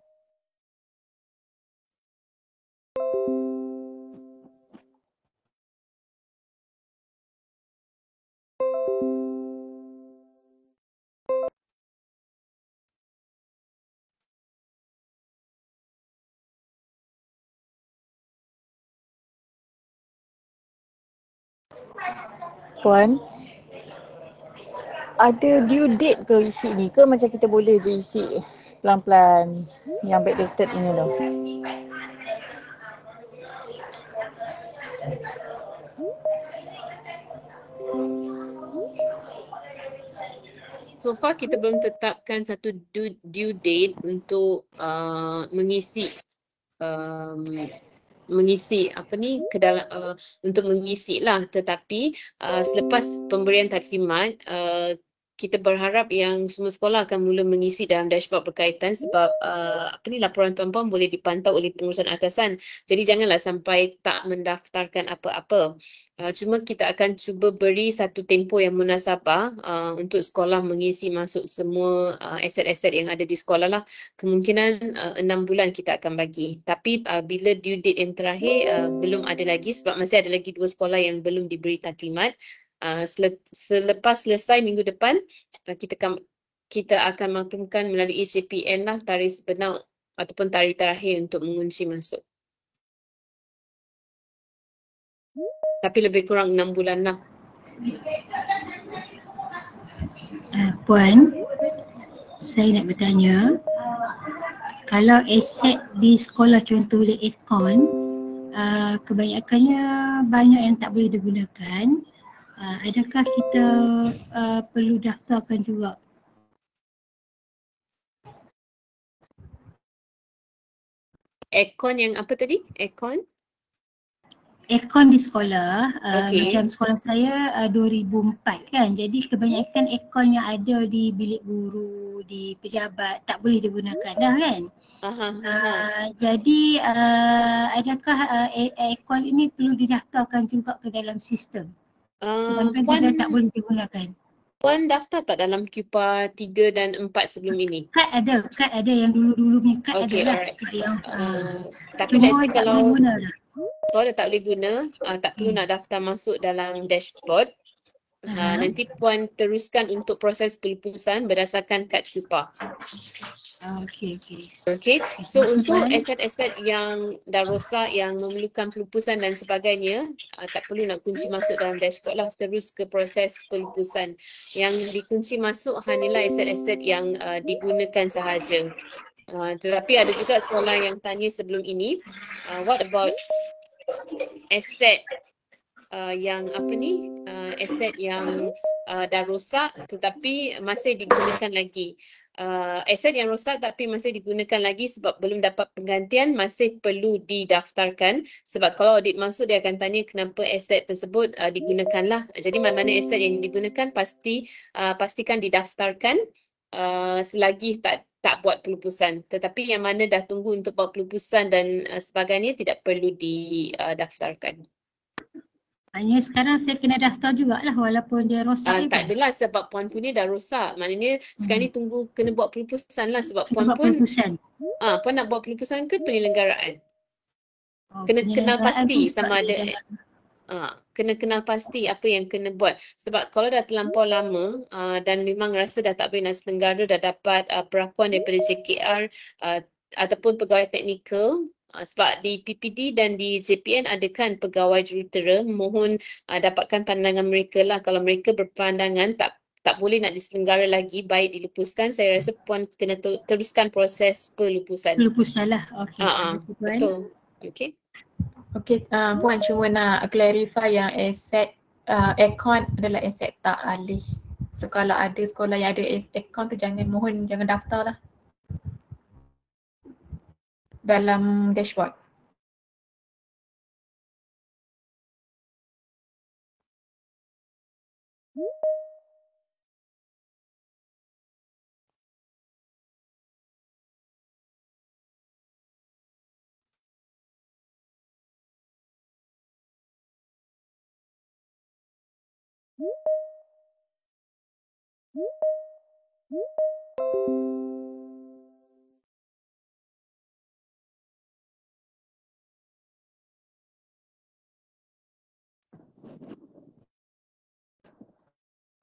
Puan, ada due date ke isi ni ke macam kita boleh je isi pelan-pelan yang backdated ni tau? So far kita belum tetapkan satu due date untuk mengisi apa ni ke dalam untuk mengisi lah, tetapi selepas pemberian taklimat kita berharap yang semua sekolah akan mula mengisi dalam dashboard berkaitan sebab laporan tuan-puan boleh dipantau oleh pengurusan atasan. Jadi janganlah sampai tak mendaftarkan apa-apa. Cuma kita akan cuba beri satu tempoh yang munasabah untuk sekolah mengisi masuk semua aset-aset yang ada di sekolah lah. Kemungkinan 6 bulan kita akan bagi. Tapi bila due date yang terakhir belum ada lagi sebab masih ada lagi 2 sekolah yang belum diberi taklimat. Selepas selesai minggu depan kita akan maklumkan melalui JPN lah tarikh sebenar ataupun tarikh terakhir untuk mengunci masuk. Tapi lebih kurang 6 bulan lah. Puan, saya nak bertanya, kalau aset di sekolah contoh oleh Econ, kebanyakannya banyak yang tak boleh digunakan. Adakah kita perlu daftarkan juga? Econ yang apa tadi? Econ Econ di sekolah, Okay. macam sekolah saya 2004 kan, jadi kebanyakan Econ yang ada di bilik guru, di pejabat tak boleh digunakan dah kan. Jadi adakah Econ ini perlu didaftarkan juga ke dalam sistem? Sedangkan dia tak boleh digunakan. Puan daftar tak dalam QPA 3 dan 4 sebelum ini? Kad ada yang dulu-dulu punya kad Okay, ada lah. alright. Yang, Tapi cuma let's say tak boleh guna lah. kalau dah tak boleh guna, tak perlu nak daftar masuk dalam dashboard. Nanti Puan teruskan untuk proses pelupusan berdasarkan kad QPA. Okay, so untuk aset-aset yang dah rosak, yang memerlukan pelupusan dan sebagainya, tak perlu nak kunci masuk dalam dashboard lah, terus ke proses pelupusan. Yang dikunci masuk hanyalah aset-aset yang digunakan sahaja. Tetapi ada juga sekolah yang tanya sebelum ini, what about aset yang aset yang dah rosak tetapi masih digunakan lagi. Aset yang rosak tapi masih digunakan lagi sebab belum dapat penggantian masih perlu didaftarkan, sebab kalau audit masuk dia akan tanya kenapa aset tersebut digunakan lah. Jadi mana-mana aset yang digunakan pastikan didaftarkan selagi tak buat pelupusan. Tetapi yang mana dah tunggu untuk buat pelupusan dan sebagainya tidak perlu didaftarkan. Hanya sekarang saya kena daftar jugalah walaupun dia rosak. Tak adalah sebab Puan punya dah rosak. Maknanya sekarang ni tunggu kena buat pelupusan lah sebab Puan pun Puan nak buat pelupusan ke penyelenggaraan? Kena kenal pasti sama ada kena kenal pasti apa yang kena buat. Sebab kalau dah terlampau lama dan memang rasa dah tak boleh nak selenggara, dah dapat perakuan daripada JKR ataupun pegawai teknikal, sebab di PPD dan di JPN ada kan pegawai jurutera, mohon dapatkan pandangan mereka lah. Kalau mereka berpandangan tak boleh nak diselenggara lagi, baik dilupuskan, saya rasa Puan kena teruskan proses pelupusan. Pelupusan lah, Betul. Okay. Puan cuma nak clarify yang aset Econ adalah aset tak alih. So kalau ada sekolah yang ada akaun tu jangan daftar lah dalam dashboard.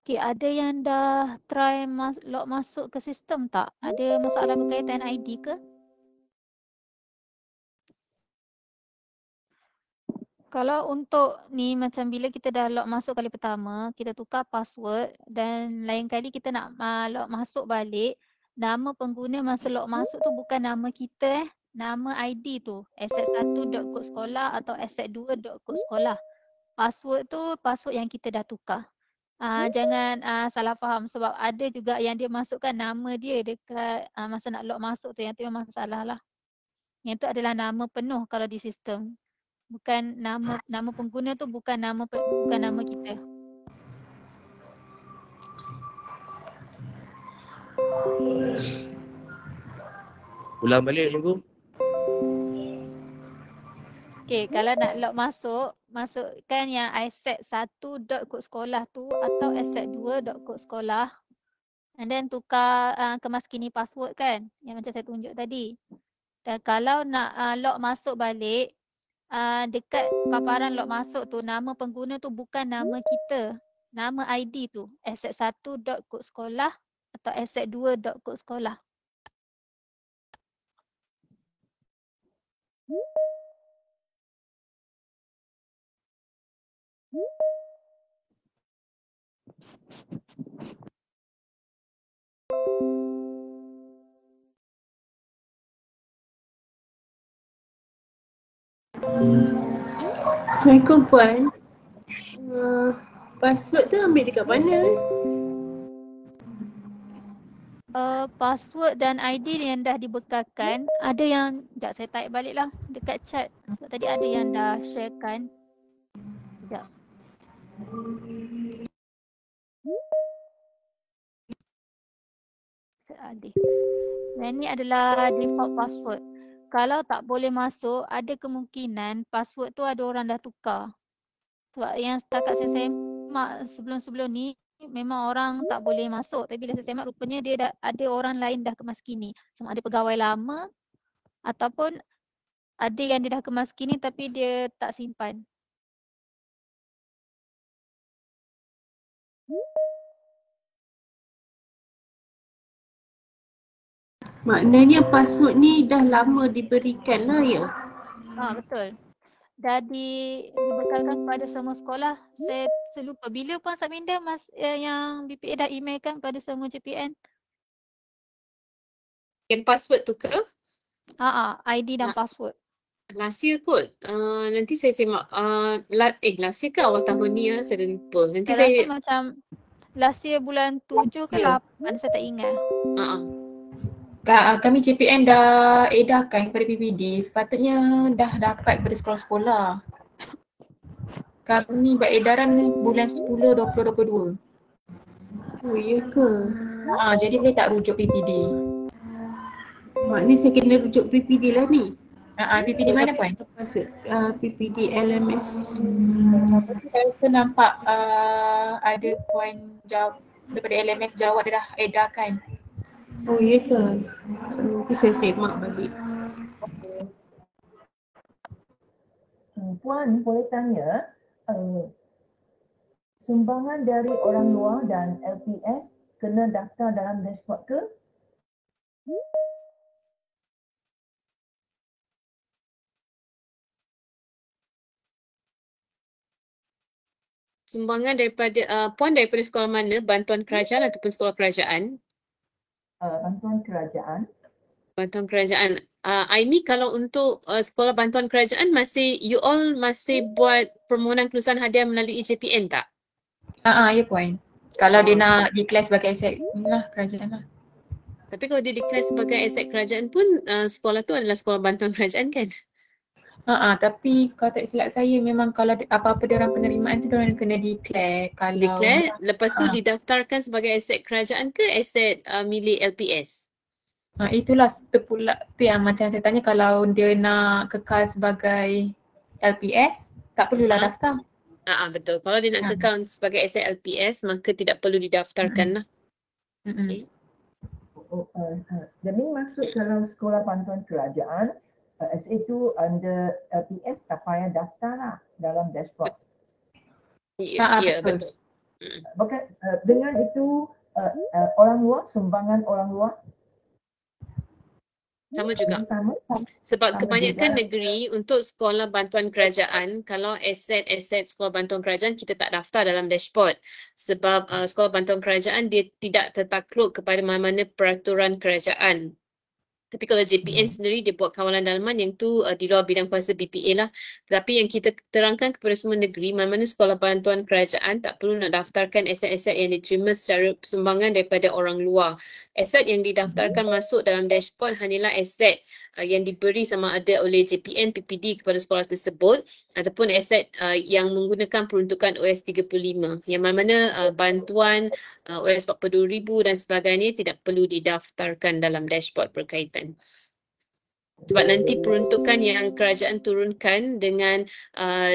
Okay, ada yang dah try log masuk ke sistem tak? Ada masalah berkaitan ID ke? Kalau untuk ni macam bila kita dah log masuk kali pertama, kita tukar password dan lain kali kita nak log masuk balik, nama pengguna masa log masuk tu bukan nama kita nama ID tu. asset1.kod sekolah atau asset2.kod sekolah. Password tu password yang kita dah tukar. Jangan salah faham sebab ada juga yang dia masukkan nama dia dekat masa nak log masuk tu, yang tu memang salah lah. Yang tu adalah nama penuh kalau di sistem. Bukan nama pengguna tu bukan nama kita. Ulang balik cikgu. Okay, kalau nak log masukkan yang asset1.kod sekolah tu atau asset2.kod sekolah. And then tukar kemaskini password kan, yang macam saya tunjuk tadi. Dan kalau nak log masuk balik, dekat paparan log masuk tu, nama pengguna tu bukan nama kita. Nama ID tu, asset1.kod sekolah atau asset2.kod sekolah. Assalamualaikum Puan. Password tu ambil dekat mana? Password dan ID yang dah dibekalkan, ada yang, sekejap saya type balik lah dekat chat sebab tadi ada yang dah sharekan. Sekejap. Dan ni adalah default password. Kalau tak boleh masuk, ada kemungkinan password tu ada orang dah tukar. Sebab yang setakat saya semak sebelum-sebelum ni, memang orang tak boleh masuk. Tapi bila saya semak rupanya dia dah ada orang lain dah kemaskini. Sama ada pegawai lama ataupun ada yang dia dah kemaskini tapi dia tak simpan. Maknanya password ni dah lama diberikan lah ya? Betul. Dah dibekalkan kepada semua sekolah. Saya lupa bila Puan Saminda yang BPA dah emailkan kepada semua JPN. Yang password tu ke? ID dan password. Last year kot. Nanti saya semak. Last year ke awal tahun ni saya dah lupa. Nanti Saya saya rasa macam last year bulan 7 ke 8, saya tak ingat. Kami JPN dah edarkan kepada PPD, sepatutnya dah dapat kepada sekolah-sekolah. Kami buat edaran bulan 10 2022. Oh ya ke? Jadi boleh tak rujuk PPD? Maknanya saya kena rujuk PPD lah ni? PPD mana Puan? PPD LMS. Saya rasa nampak ada Puan jawab daripada LMS Jawab dia dah edarkan. Oh ya ke? Nanti saya semak balik. Puan boleh tanya, sumbangan dari orang luar dan LPS kena daftar dalam dashboard ke? sumbangan daripada Puan daripada sekolah mana? Bantuan kerajaan ataupun sekolah kerajaan? Bantuan kerajaan. Bantuan kerajaan. Aimi, kalau untuk sekolah bantuan kerajaan you all masih buat permohonan kelulusan hadiah melalui JPN tak? Ya Puan. Kalau dia nak declare sebagai aset inilah kerajaan lah. Tapi kalau dia declare sebagai aset kerajaan pun sekolah tu adalah sekolah bantuan kerajaan kan? Tapi kalau tak silap saya memang kalau apa-apa diorang penerimaan tu diorang kena declare. Kalau Declare, lepas tu didaftarkan sebagai aset kerajaan ke aset milik LPS? Itulah pula tu yang macam saya tanya, kalau dia nak kekal sebagai LPS tak perlulah daftar. Betul. Kalau dia nak kekal sebagai aset LPS maka tidak perlu didaftarkan lah. Okay. Demi masuk dalam sekolah bantuan kerajaan, SA tu under LPS tak payah daftar lah dalam dashboard. Ya, betul. Dengan itu orang luar, sumbangan orang luar sama juga. Sebab kebanyakan negeri untuk sekolah bantuan kerajaan, kalau aset-aset sekolah bantuan kerajaan kita tak daftar dalam dashboard. Sebab sekolah bantuan kerajaan dia tidak tertakluk kepada mana-mana peraturan kerajaan. Tapi kalau JPN sendiri dia buat kawalan dalaman yang tu di luar bidang kuasa BPA lah. Tapi yang kita terangkan kepada semua negeri, mana-mana sekolah bantuan kerajaan tak perlu nak daftarkan aset-aset yang diterima secara sumbangan daripada orang luar. Aset yang didaftarkan masuk dalam dashboard hanyalah aset yang diberi sama ada oleh JPN, PPD kepada sekolah tersebut ataupun aset yang menggunakan peruntukan OS 35. Yang mana bantuan OS 42,000 dan sebagainya tidak perlu didaftarkan dalam dashboard berkaitan. Sebab nanti peruntukan yang kerajaan turunkan dengan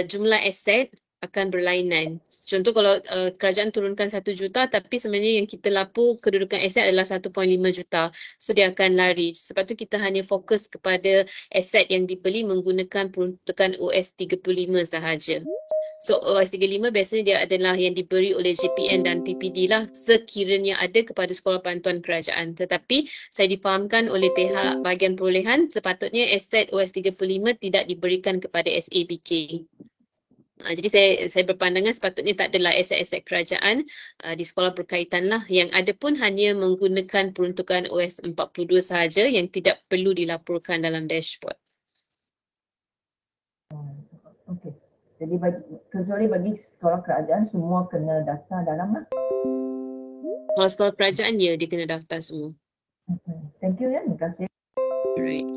jumlah aset akan berlainan. Contoh kalau kerajaan turunkan 1 juta tapi sebenarnya yang kita lapor kedudukan aset adalah 1.5 juta. So dia akan lari. Sebab tu kita hanya fokus kepada aset yang dibeli menggunakan peruntukan OS 35 sahaja. So OS 35 biasanya dia adalah yang diberi oleh JPN dan PPD lah sekiranya ada kepada sekolah bantuan kerajaan. Tetapi saya difahamkan oleh pihak bahagian perolehan sepatutnya aset OS 35 tidak diberikan kepada SABK. Jadi saya berpandangan sepatutnya tak adalah aset-aset kerajaan di sekolah berkaitan lah. Yang ada pun hanya menggunakan peruntukan OS 42 sahaja yang tidak perlu dilaporkan dalam dashboard. Okey. Jadi kecuali bagi sekolah kerajaan semua kena daftar dalam lah. Kalau sekolah kerajaan ya dia kena daftar semua. Thank you ya, terima kasih. Alright.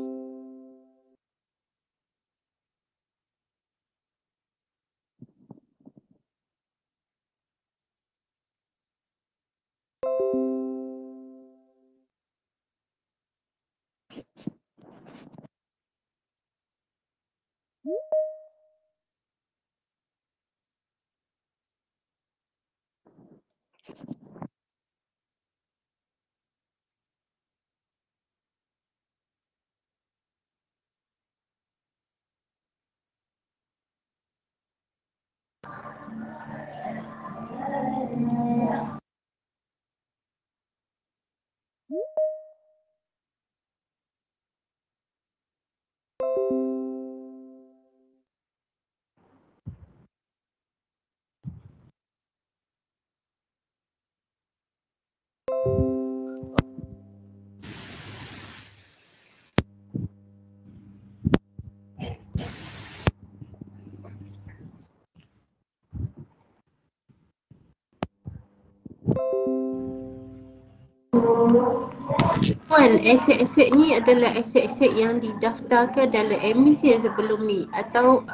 Puan, aset-aset ni adalah aset-aset yang didaftarkan dalam MIS ya sebelum ni atau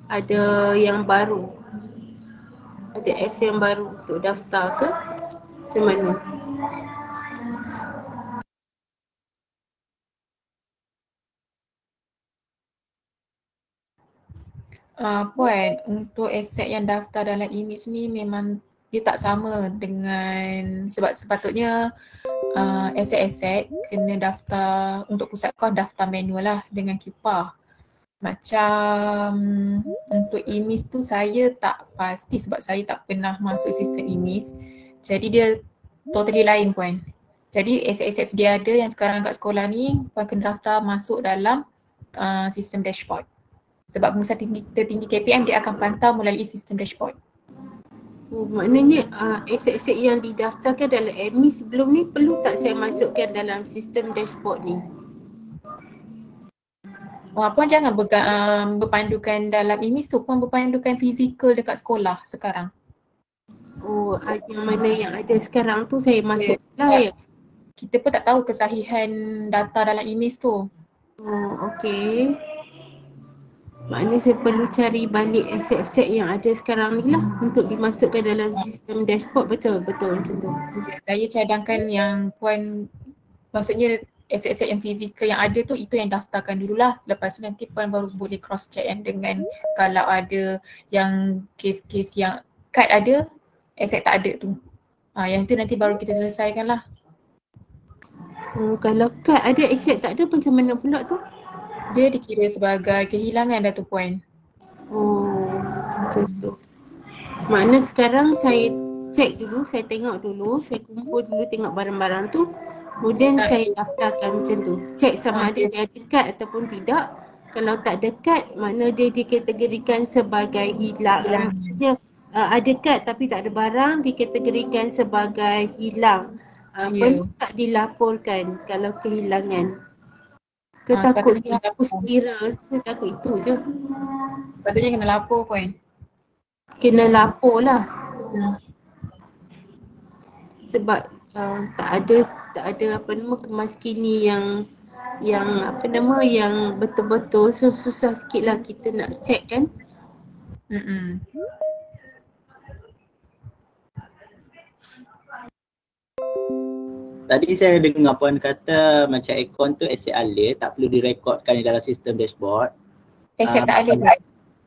ada yang baru? Ada aset yang baru untuk daftar ke? Macam mana? Puan, untuk aset yang daftar dalam IMIS ni memang dia tak sama dengan sebab sepatutnya aset-aset kena daftar untuk pusat kos daftar manual lah dengan KIPA. Macam untuk IMIS tu saya tak pasti sebab saya tak pernah masuk sistem IMIS. Jadi dia totally lain Puan. Jadi aset-aset sedia ada yang sekarang kat sekolah ni Puan kena daftar masuk dalam sistem dashboard. Sebab pengusaha tertinggi KPM dia akan pantau melalui sistem dashboard. Maknanya aset-aset yang didaftarkan dalam MIS sebelum ni perlu tak saya masukkan dalam sistem dashboard ni? Puan jangan berpandukan dalam IMIS tu, Puan berpandukan fizikal dekat sekolah sekarang. Oh, yang mana yang ada sekarang tu saya masuk Sebab lah ya. kita pun tak tahu kesahihan data dalam image tu. Oh, okey. Maknanya saya perlu cari balik aset-aset yang ada sekarang ni lah untuk dimasukkan dalam sistem dashboard. Betul macam tu. Saya cadangkan yang puan, maksudnya aset-aset yang fizikal yang ada tu, itu yang daftarkan dululah. Lepas tu nanti puan baru boleh cross check dengan kalau ada yang kes-kes yang kad ada, aset tak ada tu. Yang tu nanti baru kita selesaikan lah. Kalau kad ada aset tak ada macam mana pula tu? Dia dikira sebagai kehilangan dah tu puan. Oh, macam tu. Makna sekarang saya check dulu, saya tengok dulu, saya kumpul dulu tengok barang-barang tu. Kemudian saya daftarkan macam tu. Check sama ada dia ada kad ataupun tidak. Kalau tak ada kad, makna dia dikategorikan sebagai hilang. Maksudnya ada kad tapi tak ada barang, dikategorikan sebagai hilang. Perlu tak dilaporkan kalau kehilangan? Ketakut dia hapus kira, saya takut itu je. Sepatutnya kena lapor puan. Kena lapor lah. Sebab tak ada apa nama kemaskini yang apa nama yang betul-betul, so susah sikit lah kita nak check kan. Tadi saya dengar puan kata macam aircon tu aset alih, tak perlu direkodkan di dalam sistem dashboard. Aset tak alih kan?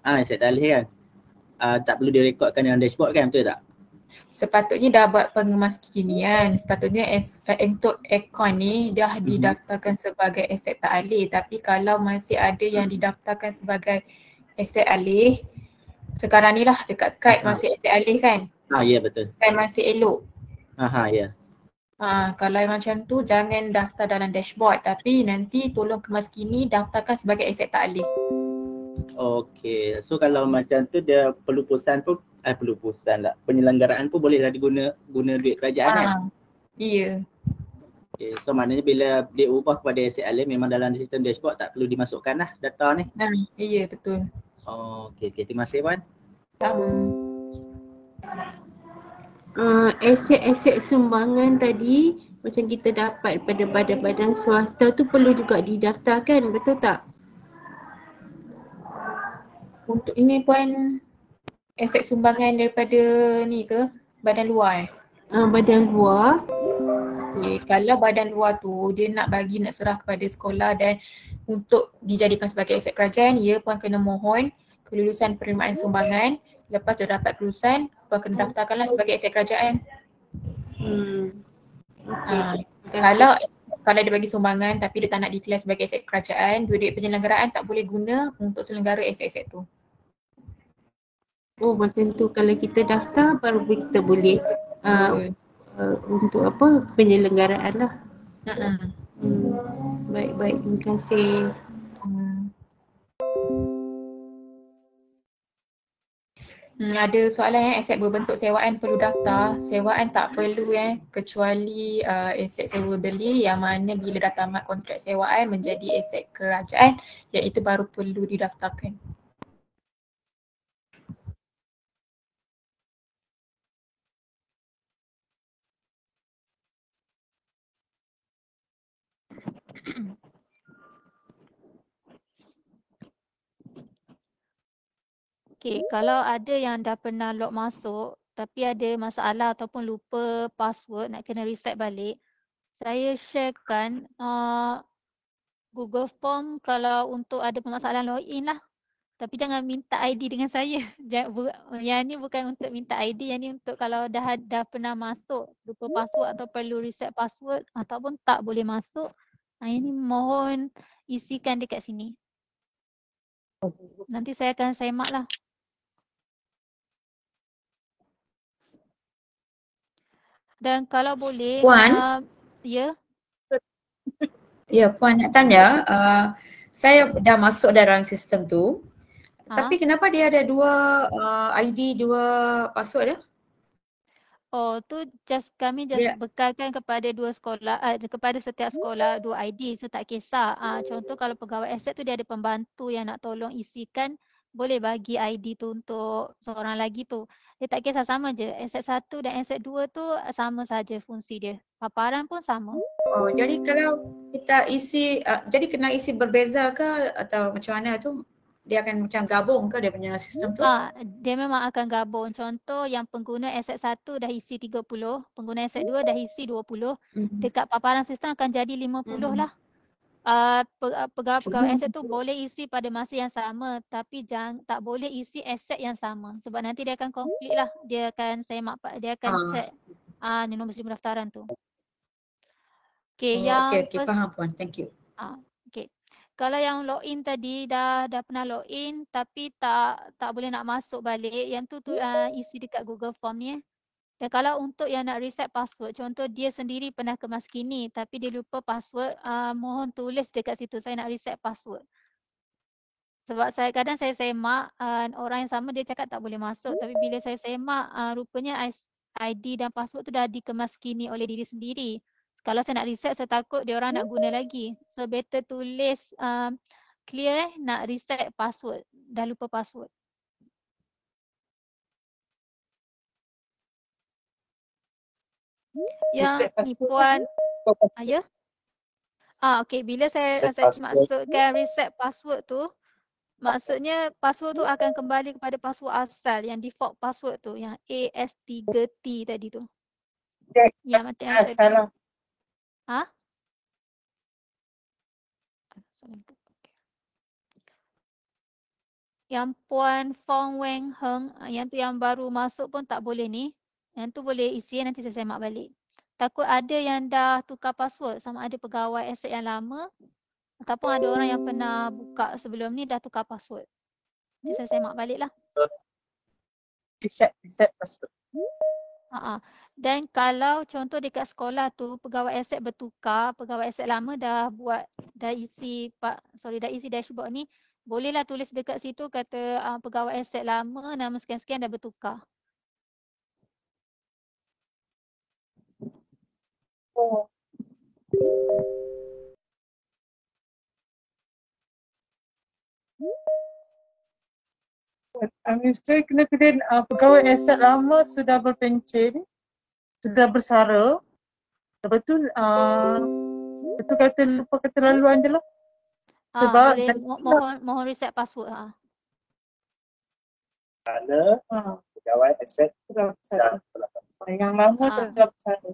Aset tak alih kan? Tak perlu direkodkan dalam dashboard kan, betul tak? Sepatutnya dah buat pengemaskinian. Sepatutnya untuk aircon ni dah didaftarkan sebagai aset tak alih. Tapi kalau masih ada yang didaftarkan sebagai aset alih, sekarang ni lah dekat kad masih aset alih kan? Ya betul. Kan masih elok. Ya. Kalau macam tu jangan daftar dalam dashboard, tapi nanti tolong kemaskini daftarkan sebagai aset tak alih. Okey, so kalau macam tu dia pelupusan pun, pelupusan lah, penyelenggaraan pun bolehlah guna duit kerajaan kan? Ya. Okay, so maknanya bila dia ubah kepada aset alih memang dalam sistem dashboard tak perlu dimasukkan lah data ni? Ya betul. Okey, terima kasih puan. Sama. Aset-aset sumbangan tadi macam kita dapat pada badan-badan swasta tu perlu juga didaftarkan, betul tak? Untuk ini puan, aset sumbangan daripada ni ke? Badan luar Badan luar. Okay, kalau badan luar tu dia nak serah kepada sekolah dan untuk dijadikan sebagai aset kerajaan, ya puan kena mohon kelulusan penerimaan sumbangan. Lepas dah dapat kelulusan, puan kena daftarkanlah sebagai aset kerajaan. Kalau dia bagi sumbangan tapi dia tak nak declare sebagai aset kerajaan, duit-duit penyelenggaraan tak boleh guna untuk selenggara aset-aset tu. Oh macam tu, kalau kita daftar baru kita boleh untuk apa, penyelenggaraan lah. Baik, terima kasih. Ada soalan aset berbentuk sewaan perlu daftar. Sewaan tak perlu kecuali aset sewa beli yang mana bila dah tamat kontrak sewaan menjadi aset kerajaan, yang itu baru perlu didaftarkan. Okay, kalau ada yang dah pernah log masuk tapi ada masalah ataupun lupa password nak kena reset balik, saya sharekan Google Form kalau untuk ada permasalahan login lah. Tapi jangan minta ID dengan saya. Yang ni bukan untuk minta ID, yang ni untuk kalau dah pernah masuk lupa password atau perlu reset password ataupun tak boleh masuk. Yang ni mohon isikan dekat sini. Nanti saya akan semak lah. Dan kalau boleh, Puan, ya. Ya, Puan nak tanya, saya dah masuk dalam sistem tu, tapi kenapa dia ada dua ID, dua password dia? Oh, tu kami bekalkan kepada dua sekolah, kepada setiap sekolah dua ID, so tak kisah. Contoh kalau pegawai aset tu dia ada pembantu yang nak tolong isikan boleh bagi ID tu untuk seorang lagi tu. Dia tak kisah, sama je. Asset 1 dan asset 2 tu sama saja fungsi dia. Paparan pun sama. Oh, jadi kalau kita isi, jadi kena isi berbeza ke atau macam mana tu? Dia akan macam gabung ke dia punya sistem tu? Dia memang akan gabung. Contoh yang pengguna asset 1 dah isi 30, pengguna asset 2 dah isi 20. Dekat paparan sistem akan jadi 50 lah. Pegawai aset tu boleh isi pada masa yang sama, tapi tak boleh isi aset yang sama. Sebab nanti dia akan konflik lah. Dia akan semak, dia akan check nombor siri pendaftaran tu. Okay, yang Okay, faham Puan. Thank you. Okay. Kalau yang login tadi dah pernah login tapi tak boleh nak masuk balik, yang tu isi dekat Google Form ni. Dan kalau untuk yang nak reset password, contoh dia sendiri pernah kemas kini tapi dia lupa password, mohon tulis dekat situ, saya nak reset password. Sebab kadang saya semak orang yang sama dia cakap tak boleh masuk, tapi bila saya semak rupanya ID dan password tu dah dikemas kini oleh diri sendiri. Kalau saya nak reset, saya takut dia orang nak guna lagi. So better tulis clear nak reset password, dah lupa password. Yang ni Puan, ya? Okay, bila saya maksudkan reset password tu, maksudnya password tu akan kembali kepada password asal, yang default password tu, yang AS3T tadi tu. Yang macam yang saya... Yang Puan Fong Weng Heng, yang tu yang baru masuk pun tak boleh ni. Yang tu boleh isi, nanti saya semak balik. Takut ada yang dah tukar password, sama ada pegawai aset yang lama ataupun ada orang yang pernah buka sebelum ni dah tukar password. Nanti saya semak balik lah. Reset password. Dan kalau contoh dekat sekolah tu pegawai aset bertukar, pegawai aset lama dah isi dashboard ni, bolehlah tulis dekat situ kata pegawai aset lama nama sekian-sekian dah bertukar. Saya kena pilih pegawai aset lama sudah berpencen, sudah bersara. Lepas tu itu kata lupa keterlaluan je lah. Sebab boleh mohon reset password. Kerana pegawai aset sudah bersara. Yang lama sudah bersara.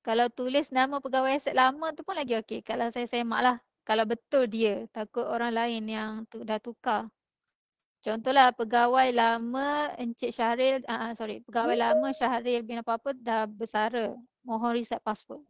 Kalau tulis nama pegawai aset lama tu pun lagi okey. Kalau saya semak lah. Kalau betul dia, takut orang lain yang dah tukar. Contohlah pegawai lama Encik Syahril, pegawai lama Syahril bin apa-apa dah bersara. Mohon reset password.